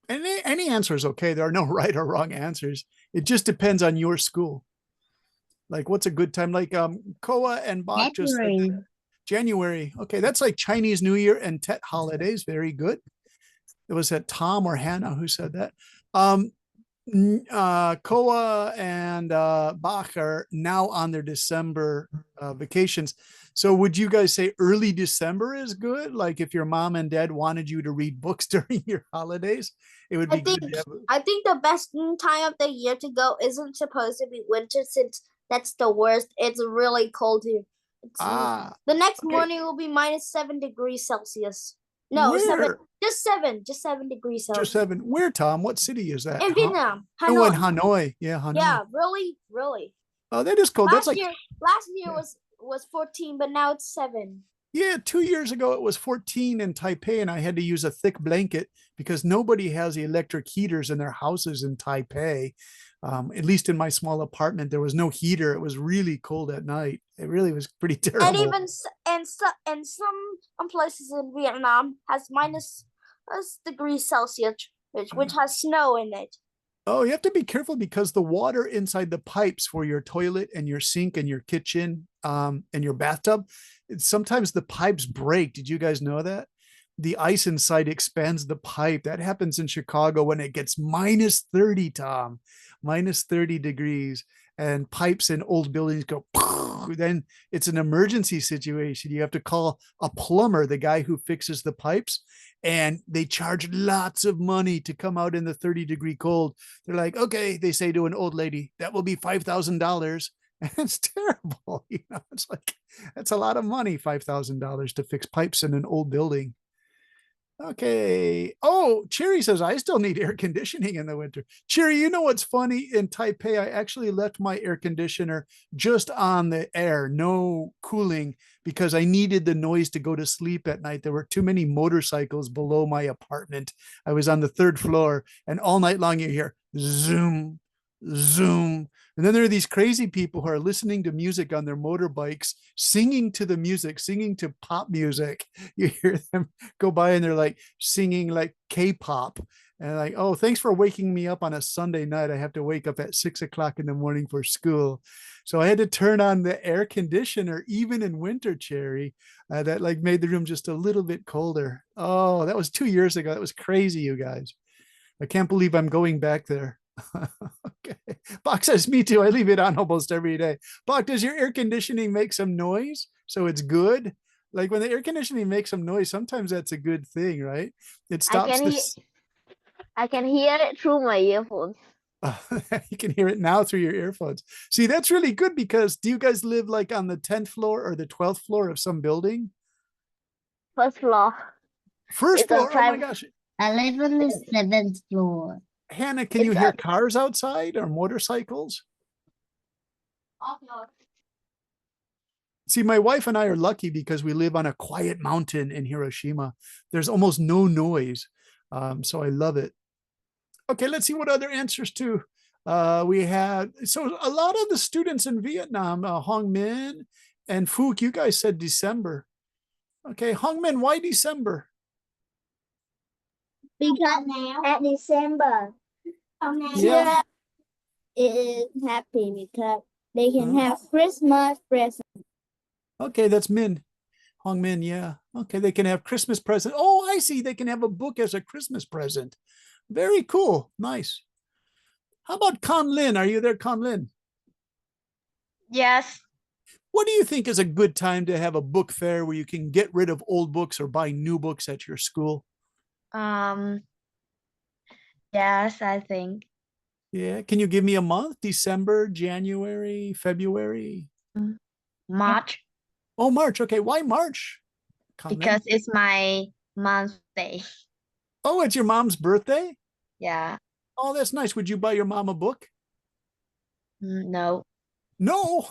Any answer is okay. There are no right or wrong answers. It just depends on your school. Like, what's a good time? Like Koa and Bach just said January. Okay, that's like Chinese New Year and Tet holidays. Very good. It was that Tom or Hannah who said that. Koa and Bach are now on their December vacations. So would you guys say early December is good? Like if your mom and dad wanted you to read books during your holidays, it would be good to have. I think the best time of the year to go isn't supposed to be winter since that's the worst. It's really cold here. The next morning will be -7 degrees Celsius. No, Where? just 7 degrees Celsius. Just 7. Where, Tom? What city is that? In Vietnam, Oh, in Hanoi. Hanoi. Yeah, Hanoi. Yeah, really. Oh, that is cold. That's like last year was 14, but now it's 7. Yeah, 2 years ago it was 14 in Taipei, and I had to use a thick blanket because nobody has electric heaters in their houses in Taipei. At least in my small apartment, there was no heater. It was really cold at night. It really was pretty terrible. And even some places in Vietnam has -degrees Celsius, which has snow in it. Oh, you have to be careful because the water inside the pipes for your toilet and your sink and your kitchen and your bathtub, sometimes the pipes break. Did you guys know that? The ice inside expands the pipe. That happens in Chicago when it gets -30, Tom, -30 degrees, and pipes in old buildings go, then it's an emergency situation. You have to call a plumber, the guy who fixes the pipes, and they charge lots of money to come out in the 30-degree cold. They're like, okay, they say to an old lady, that will be $5,000. And it's terrible. It's like, that's a lot of money, $5,000 to fix pipes in an old building. Okay. Oh, Cherry says, I still need air conditioning in the winter. Cherry, you know what's funny? In Taipei, I actually left my air conditioner just on the air, no cooling, because I needed the noise to go to sleep at night. There were too many motorcycles below my apartment. I was on the 3rd floor, and all night long you hear zoom, zoom. And then there are these crazy people who are listening to music on their motorbikes, singing to the music, singing to pop music. You hear them go by and they're like singing like K-pop. And like, oh, thanks for waking me up on a Sunday night. I have to wake up at 6 o'clock in the morning for school. So I had to turn on the air conditioner, even in winter, Cherry. That like made the room just a little bit colder. Oh, that was 2 years ago. That was crazy, you guys. I can't believe I'm going back there. Okay. Bach says, me too. I leave it on almost every day. Bach, does your air conditioning make some noise? So it's good? Like when the air conditioning makes some noise, sometimes that's a good thing, right? It stops this. I can hear it through my earphones. You can hear it now through your earphones. See, that's really good because do you guys live like on the 10th floor or the 12th floor of some building? First floor. First floor? Oh my gosh. I live on the 7th floor. Hannah, can you hear cars outside or motorcycles? See, my wife and I are lucky because we live on a quiet mountain in Hiroshima. There's almost no noise. So I love it. Okay, let's see what other answers to we had. So a lot of the students in Vietnam, Hong Min and Phuc, you guys said December. Okay, Hong Min, why December? Because at December, Yeah. it is happy because they can have Christmas presents. Okay, that's Min. Hong Min, yeah. Okay, they can have Christmas present. Oh, I see. They can have a book as a Christmas present. Very cool. Nice. How about Con Lin? Are you there, Con Lin? Yes. What do you think is a good time to have a book fair where you can get rid of old books or buy new books at your school? Yes, I think. Yeah. Can you give me a month? December, January, February? March. Oh, March. Okay. Why March? Con Lin? Because it's my mom's day. Oh, it's your mom's birthday? Yeah. Oh, that's nice. Would you buy your mom a book? No. No.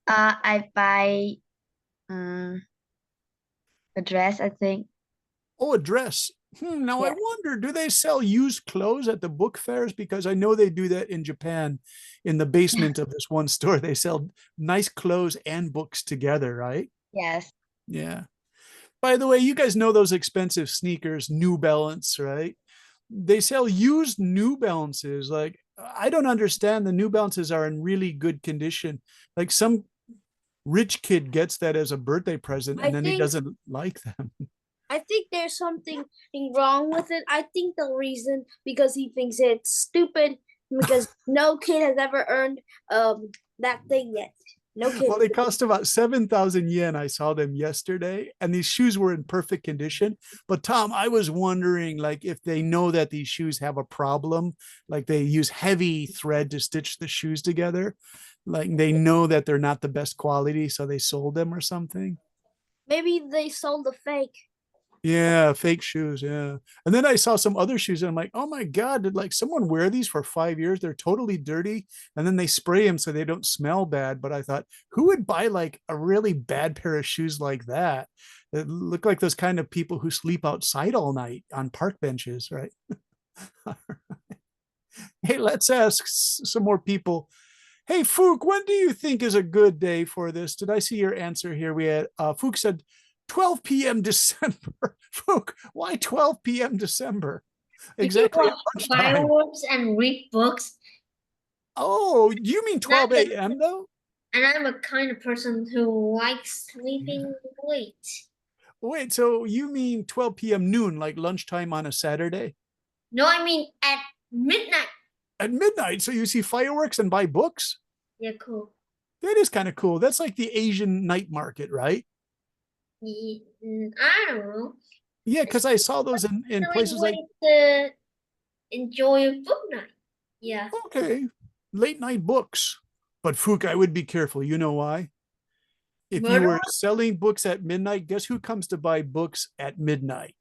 I buy a dress, I think. Oh, a dress. Now I Yeah. wonder, do they sell used clothes at the book fairs? Because I know they do that in Japan. In the basement of this one store, they sell nice clothes and books together, right? Yes. Yeah. By the way, you guys know those expensive sneakers, New Balance, right? They sell used New Balances. Like, I don't understand. The New Balances are in really good condition. Like some rich kid gets that as a birthday present and I then he think- doesn't like them. I think there's something wrong with it. I think the reason because he thinks it's stupid because no kid has ever earned that thing yet. No kid. Well, they cost about 7,000 yen. I saw them yesterday, and these shoes were in perfect condition. But Tom, I was wondering, like, if they know that these shoes have a problem, like they use heavy thread to stitch the shoes together, like they know that they're not the best quality, so they sold them or something. Maybe they sold a fake. Yeah, fake shoes. Yeah. And then I saw some other shoes and I'm like, oh my God, did like someone wear these for 5 years? They're totally dirty. And then they spray them so they don't smell bad. But I thought, who would buy like a really bad pair of shoes like that? That look like those kind of people who sleep outside all night on park benches, right? Hey, let's ask some more people. Hey, Fook, when do you think is a good day for this? Did I see your answer here? We had Fook said 12 p.m. December. Fook, why 12 p.m. December? Exactly. Watch fireworks and read books. Oh, you mean 12 Not that- a.m. though? And I'm a kind of person who likes sleeping late. Wait, so you mean 12 p.m. noon, like lunchtime on a Saturday? No, I mean at midnight. At midnight, so you see fireworks and buy books? Yeah, cool. That is kind of cool. That's like the Asian night market, right? I don't know. Yeah, because I saw those in Really places like, to enjoy a book night. Yeah. okay, late night books. But Fook, I would be careful. You know why? If you were selling books at midnight, guess who comes to buy books at midnight?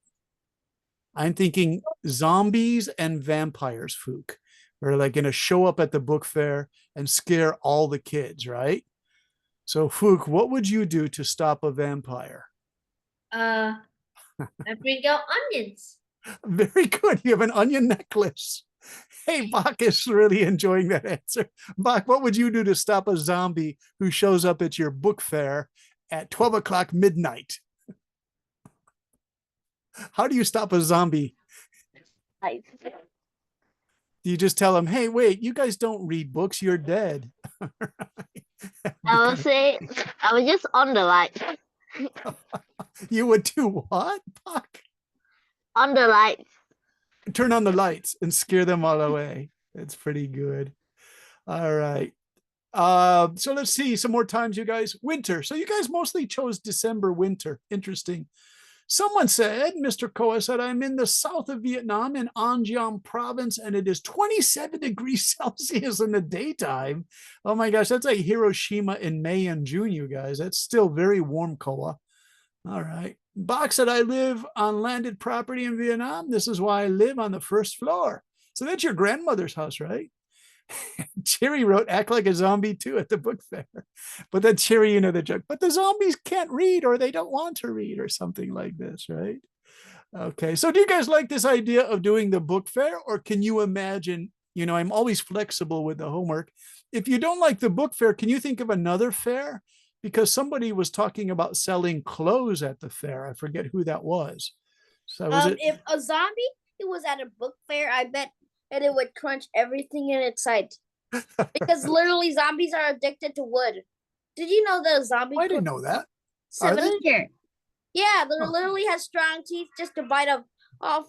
I'm thinking zombies and vampires, Fook. Are like going to show up at the book fair and scare all the kids, right? So, Fook, what would you do to stop a vampire? I bring out onions. Very good. You have an onion necklace. Hey, Bach is really enjoying that answer. Bach, what would you do to stop a zombie who shows up at your book fair at 12 o'clock midnight? How do you stop a zombie? You just tell them, hey, wait, you guys don't read books. You're dead. I would say I would just on the light. You would do what, Bach? On the light. Turn on the lights and scare them all away. That's pretty good. All right. So let's see some more times, you guys. Winter. So you guys mostly chose December, winter. Interesting. Someone said, Mr. Koa said, I'm in the south of Vietnam in An Giang province, and it is 27 degrees Celsius in the daytime. Oh my gosh, that's like Hiroshima in May and June, you guys. That's still very warm, Koa. All right. Bach said, I live on landed property in Vietnam. This is why I live on the first floor. So that's your grandmother's house, right? Cherry wrote, act like a zombie too at the book fair. But then Cherry, you know the joke, but the zombies can't read or they don't want to read or something like this, right? Okay, so do you guys like this idea of doing the book fair, or can you imagine, you know, I'm always flexible with the homework. If you don't like the book fair, can you think of another fair? Because somebody was talking about selling clothes at the fair. I forget who that was. So was it? If a zombie was at a book fair, I bet that it would crunch everything in its sight. Because literally zombies are addicted to wood. Did you know that a zombie? I didn't know that. Seven. Here. Yeah, they literally has strong teeth just to bite off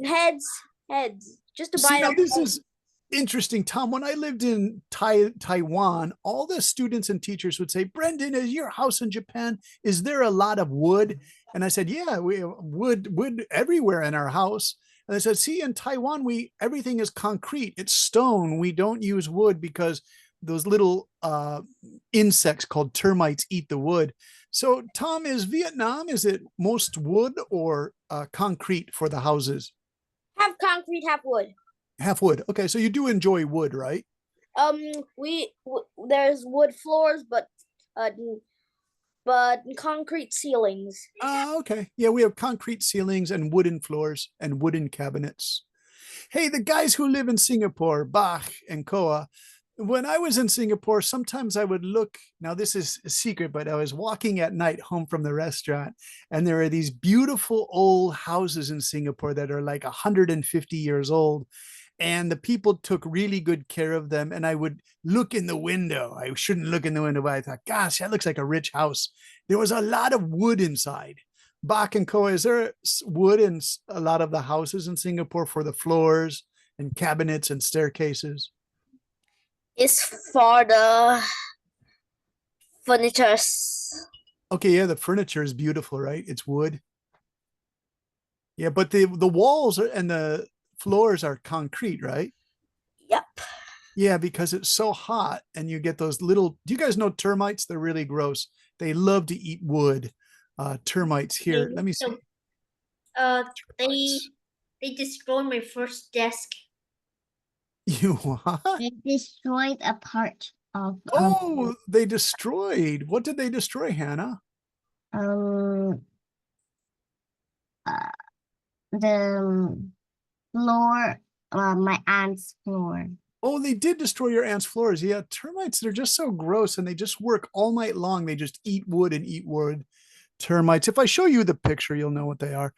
heads just to bite Now off. this is interesting, Tom. When I lived in Taiwan, all the students and teachers would say, Brendan, is your house in Japan? Is there a lot of wood? And I said, yeah, we have wood everywhere in our house. And I said, see, in Taiwan, everything is concrete. It's stone. We don't use wood because those little insects called termites eat the wood. So, Tom, is Vietnam, is it most wood or concrete for the houses? Half concrete, half wood. Half wood. Okay, so you do enjoy wood, right? There's wood floors, but concrete ceilings. Okay. Yeah, we have concrete ceilings and wooden floors and wooden cabinets. Hey, the guys who live in Singapore, Bach and Koa, when I was in Singapore, sometimes I would look, now this is a secret, but I was walking at night home from the restaurant, and there are these beautiful old houses in Singapore that are like 150 years old. and the people took really good care of them. And I would look in the window. I shouldn't look in the window, but I thought, gosh, that looks like a rich house. There was a lot of wood inside. Bach and Koa, is there wood in a lot of the houses in Singapore for the floors and cabinets and staircases? It's for the furnitures. Okay, yeah, the furniture is beautiful, right? It's wood. Yeah, but the walls and the floors are concrete, right? Yep. Yeah, because it's so hot and you get those little, do you guys know termites? They're really gross. They love to eat wood. Termites here. Let me see. They destroyed my first desk. You what? They destroyed a part of Oh, they destroyed. What did they destroy, Hannah? um the floor, my aunt's floor. Oh, they did destroy your aunt's floors. Yeah, termites, they're just so gross and they just work all night long. They just eat wood and eat wood. Termites. If I show you the picture, you'll know what they are.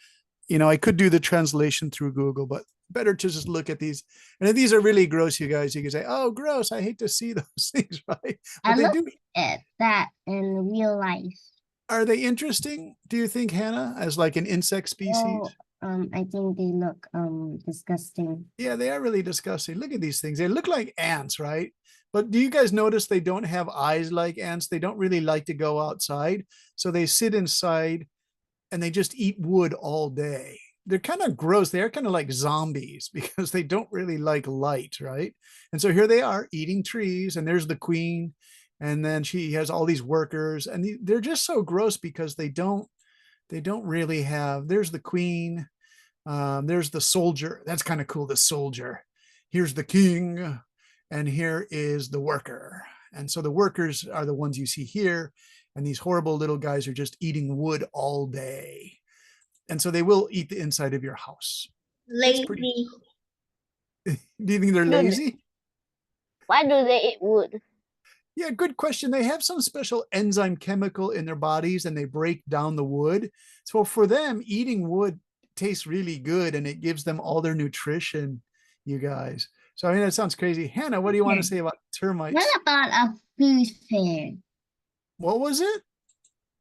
You know, I could do the translation through Google, but better to just look at these. And if these are really gross, you guys, you can say, oh, gross. I hate to see those things, right? I But they looked do. at that in real life. Are they interesting, do you think, Hannah, as like an insect species? Well, I think they look disgusting. Yeah, they are really disgusting. Look at these things. They look like ants, right? But do you guys notice they don't have eyes like ants? They don't really like to go outside. So they sit inside and they just eat wood all day. They're kind of gross. They're kind of like zombies because they don't really like light, right? And so here they are eating trees, and there's the queen, and then she has all these workers, and they're just so gross because they don't really have. There's the queen. There's the soldier. That's kind of cool. The soldier. Here's the king, and here is the worker. And so the workers are the ones you see here. And these horrible little guys are just eating wood all day. And so they will eat the inside of your house. Lazy. Do you think they're lazy? Why do they eat wood? Yeah, good question. They have some special enzyme chemical in their bodies and they break down the wood. So for them, eating wood tastes really good and it gives them all their nutrition, you guys. So I mean, that sounds crazy. Hannah, what do you want to say about termites? What about a food fair? What was it?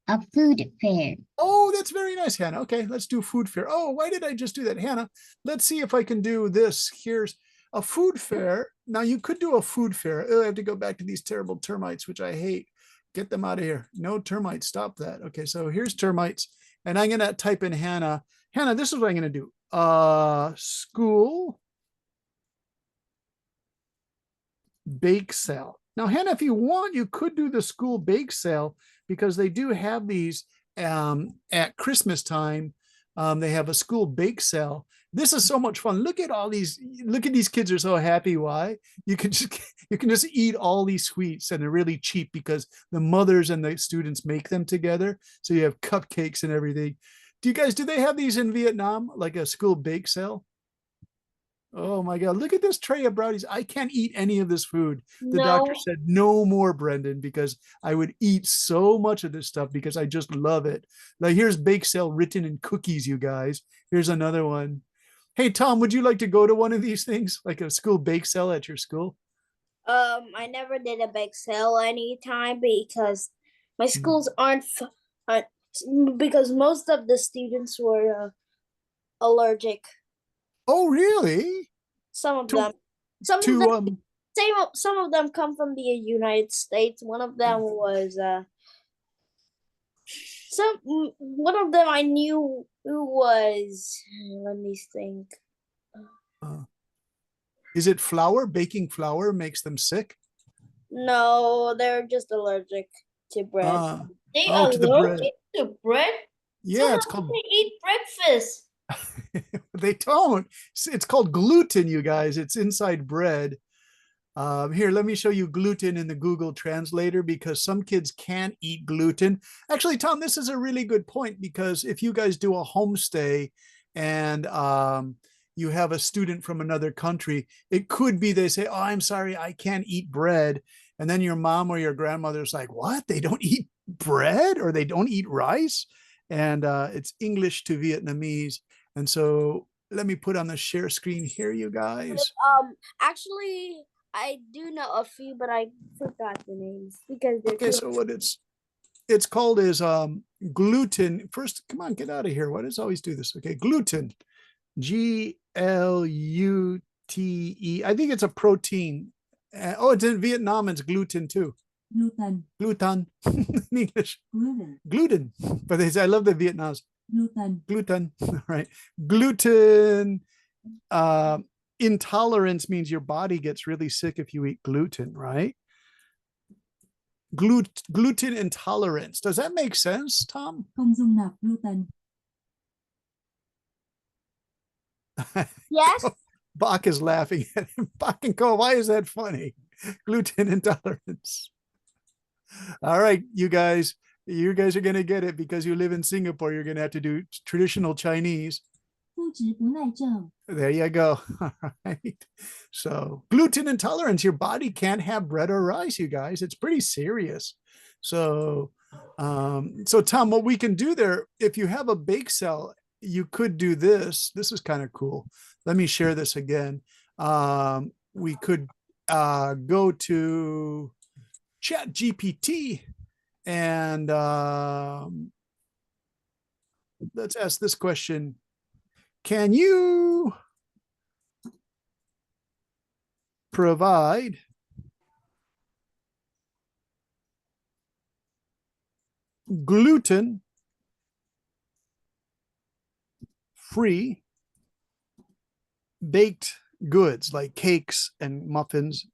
A food fair. Oh, that's very nice, Hannah. Okay, let's do food fair. Oh, why did I just do that? Hannah, let's see if I can do this. Here's a food fair. Now you could do a food fair. Oh, I have to go back to these terrible termites, which I hate. Get them out of here. No termites. Stop that. Okay, so here's termites. And I'm going to type in Hannah. Hannah, this is what I'm going to do. School bake sale. Now, Hannah, if you want, you could do the school bake sale because they do have these at Christmas time. They have a school bake sale. This is so much fun. Look at all these. Look at these kids are so happy. Why? You can just eat all these sweets and they're really cheap because the mothers and the students make them together. So you have cupcakes and everything. Do they have these in Vietnam, like a school bake sale? Oh my God, look at this tray of brownies. I can't eat any of this food. The doctor said no more, Brendan, because I would eat so much of this stuff because I just love it. Like here's bake sale written in cookies, you guys. Here's another one. Hey, Tom, would you like to go to one of these things, like a school bake sale at your school? I never did a bake sale anytime because my schools aren't because most of the students were allergic. Oh, really? Some of To- them. Some To of them. Some of them come from the United States. One of them was one of them I knew who was. Let me think. Is it flour? Baking flour makes them sick? No, they're just allergic to bread. They Oh, to the bread. allergic to bread? Yeah, So it's how called. do they eat breakfast? They don't. It's called gluten, you guys. It's inside bread. Here, let me show you gluten in the Google Translator because some kids can't eat gluten. Actually, Tom, this is a really good point because if you guys do a homestay and you have a student from another country, it could be they say, oh, I'm sorry, I can't eat bread. And then your mom or your grandmother's like, what? They don't eat bread or they don't eat rice? And it's English to Vietnamese. And so let me put on the share screen here, you guys. Actually, I do know a few, but I forgot the names because they're Okay, so what it's called is gluten. First, come on, get out of here. Why does it always do this? Okay, gluten. Glute. I think it's a protein. Oh, it's in Vietnam. It's gluten too. Gluten. Gluten in English. Gluten. Gluten. But they say I love the Vietnamese. Gluten. Gluten. Right. Gluten. Intolerance means your body gets really sick if you eat gluten, right? Gluten intolerance. Does that make sense, Tom? Không dung nạp gluten. Yes. Bach is laughing at him. Bach and Co. Why is that funny? Gluten intolerance. All right, you guys are going to get it because you live in Singapore. You're going to have to do traditional Chinese. There you go. All right. So gluten intolerance, your body can't have bread or rice, you guys. It's pretty serious. So, so Tom, what we can do there, if you have a bake cell, you could do this. This is kind of cool. Let me share this again. We could go to Chat GPT and let's ask this question. Can you provide gluten free baked goods like cakes and muffins?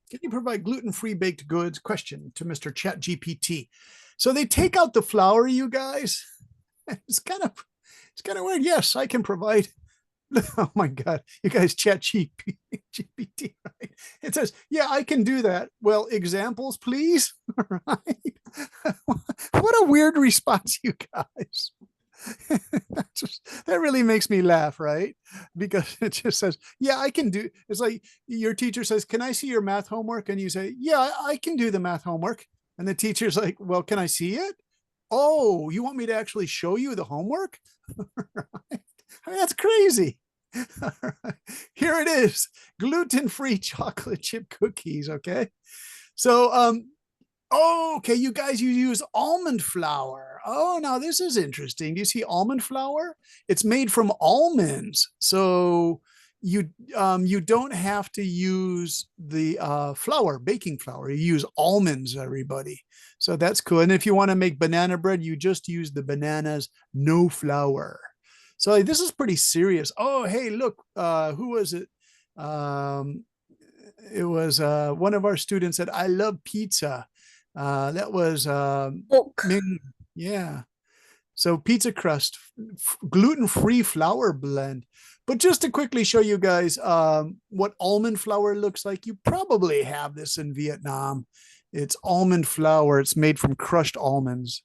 Can you provide gluten-free baked goods? Question to Mr. Chat GPT. So they take out the flour, you guys. It's kind of weird. Yes, I can provide. Oh my God, you guys, Chat GPT, right? It says, yeah, I can do that. Well, examples, please. Right? What a weird response, you guys. That really makes me laugh, right? Because it just says, yeah, I can do. It's like your teacher says, can I see your math homework? And you say, yeah, I can do the math homework. And the teacher's like, well, can I see it? Oh, you want me to actually show you the homework? Right? I mean, that's crazy. Right. Here it is, gluten-free chocolate chip cookies. Okay. So, oh, okay, you guys, you use almond flour. Oh, now this is interesting. Do you see almond flour? It's made from almonds. So you don't have to use the flour, baking flour. You use almonds, everybody. So that's cool. And if you want to make banana bread, you just use the bananas, no flour. So this is pretty serious. Oh, hey, look, who was it? It was one of our students said, I love pizza. That was yeah. So pizza crust, gluten-free flour blend. But just to quickly show you guys what almond flour looks like, you probably have this in Vietnam. It's almond flour. It's made from crushed almonds.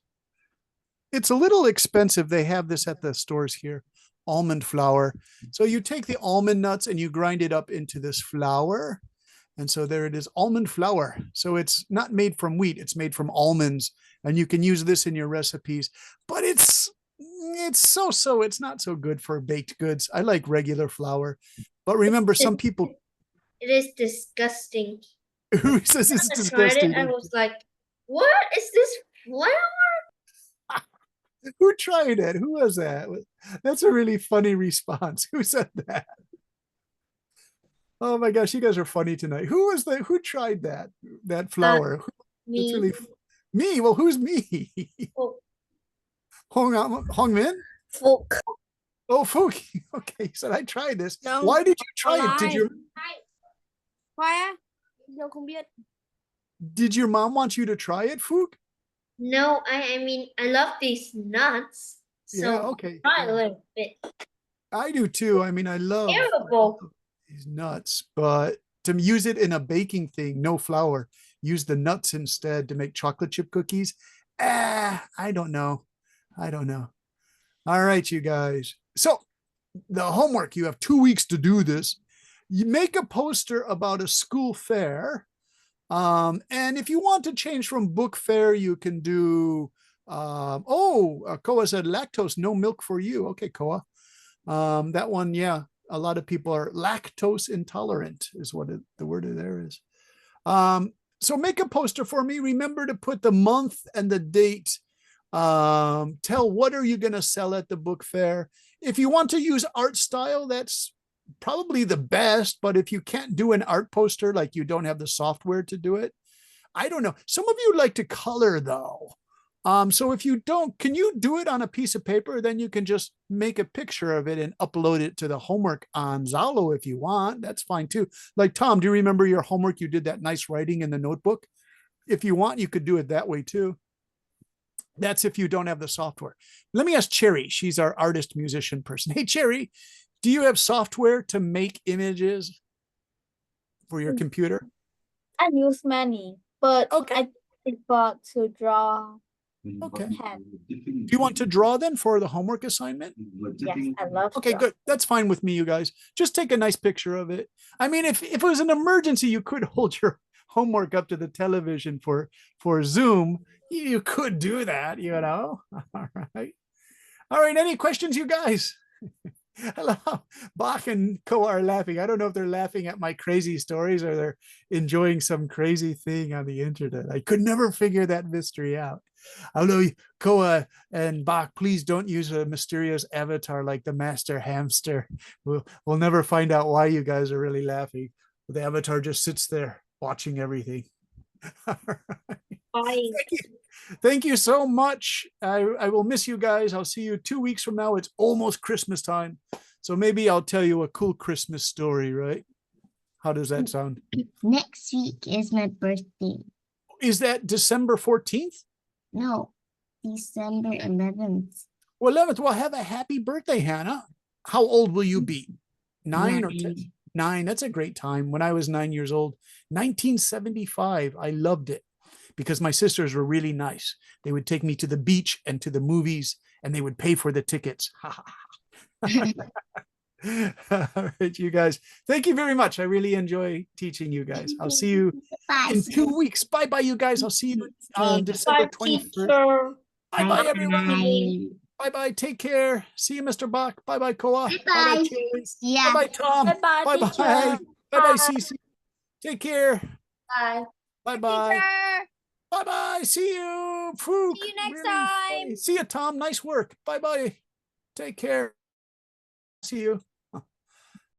It's a little expensive. They have this at the stores here, almond flour. So you take the almond nuts and you grind it up into this flour. And so there it is, almond flour. So it's not made from wheat, it's made from almonds. And you can use this in your recipes, but it's so, it's not so good for baked goods. I like regular flour. But remember, some people. It is disgusting. Who says it's I disgusting? tried it, I was like, what is this flour? Who tried it? Who was that? That's a really funny response. Who said that? Oh my gosh, you guys are funny tonight. Who tried that flour? It's really me. Well, who's me? Oh. Hong Min? Fook. Oh, Fook. Okay, so I tried this. No, Why did you try it? Did your mom want you to try it, Fook? No, I mean, I love these nuts. So Yeah, okay. try a little bit. I do too. I mean, I love Terrible. these nuts, but to use it in a baking thing, no flour, use the nuts instead to make chocolate chip cookies. I don't know. All right, you guys. So the homework, you have 2 weeks to do this. You make a poster about a school fair. And if you want to change from book fair, you can do Koa said lactose, no milk for you. Okay, Koa. That one, yeah. A lot of people are lactose intolerant is what the word there is. So make a poster for me. Remember to put the month and the date. Tell what are you going to sell at the book fair. If you want to use art style, that's probably the best. But if you can't do an art poster, like you don't have the software to do it, I don't know. Some of you like to color though. So if you don't, can you do it on a piece of paper? Then you can just make a picture of it and upload it to the homework on Zalo if you want. That's fine too. Like Tom, do you remember your homework? You did that nice writing in the notebook. If you want, you could do it that way too. That's if you don't have the software. Let me ask Cherry. She's our artist musician person. Hey, Cherry, do you have software to make images for your computer? I use many, but Okay. I prefer to draw. Okay. Pen. Do you want to draw then for the homework assignment? Yes, I love Okay, draw. good. That's fine with me, you guys. Just take a nice picture of it. I mean, if it was an emergency, you could hold your homework up to the television for Zoom. You could do that, you know. All right. All right. Any questions, you guys? Hello. Bach and Koa are laughing. I don't know if they're laughing at my crazy stories or they're enjoying some crazy thing on the internet. I could never figure that mystery out. Although Koa and Bach, please don't use a mysterious avatar like the master hamster. We'll never find out why you guys are really laughing. The avatar just sits there watching everything. Bye. Thank you so much. I will miss you guys. I'll see you 2 weeks from now. It's almost Christmas time. So maybe I'll tell you a cool Christmas story, right? How does that sound? Next week is my birthday. Is that December 14th? No, December 11th. Well, 11th. Well, have a happy birthday, Hannah. How old will you be? 9 or 10? 9. That's a great time. When I was 9 years old, 1975, I loved it because my sisters were really nice. They would take me to the beach and to the movies, and they would pay for the tickets. All right, you guys. Thank you very much. I really enjoy teaching you guys. I'll see you in 2 weeks. Bye-bye, you guys. I'll see you on December 21st. Bye-bye, everyone. Bye-bye. Take care. See you, Mr. Bach. Bye-bye, Koa. Bye-bye. Yeah. Bye-bye, Tom. Bye-bye, Bye-bye. teacher. Bye-bye, Cece. Take care. Bye. Bye-bye. Teacher. Bye-bye. See you. Phew, See you next really time. funny. See you, Tom. Nice work. Bye-bye. Take care. See you.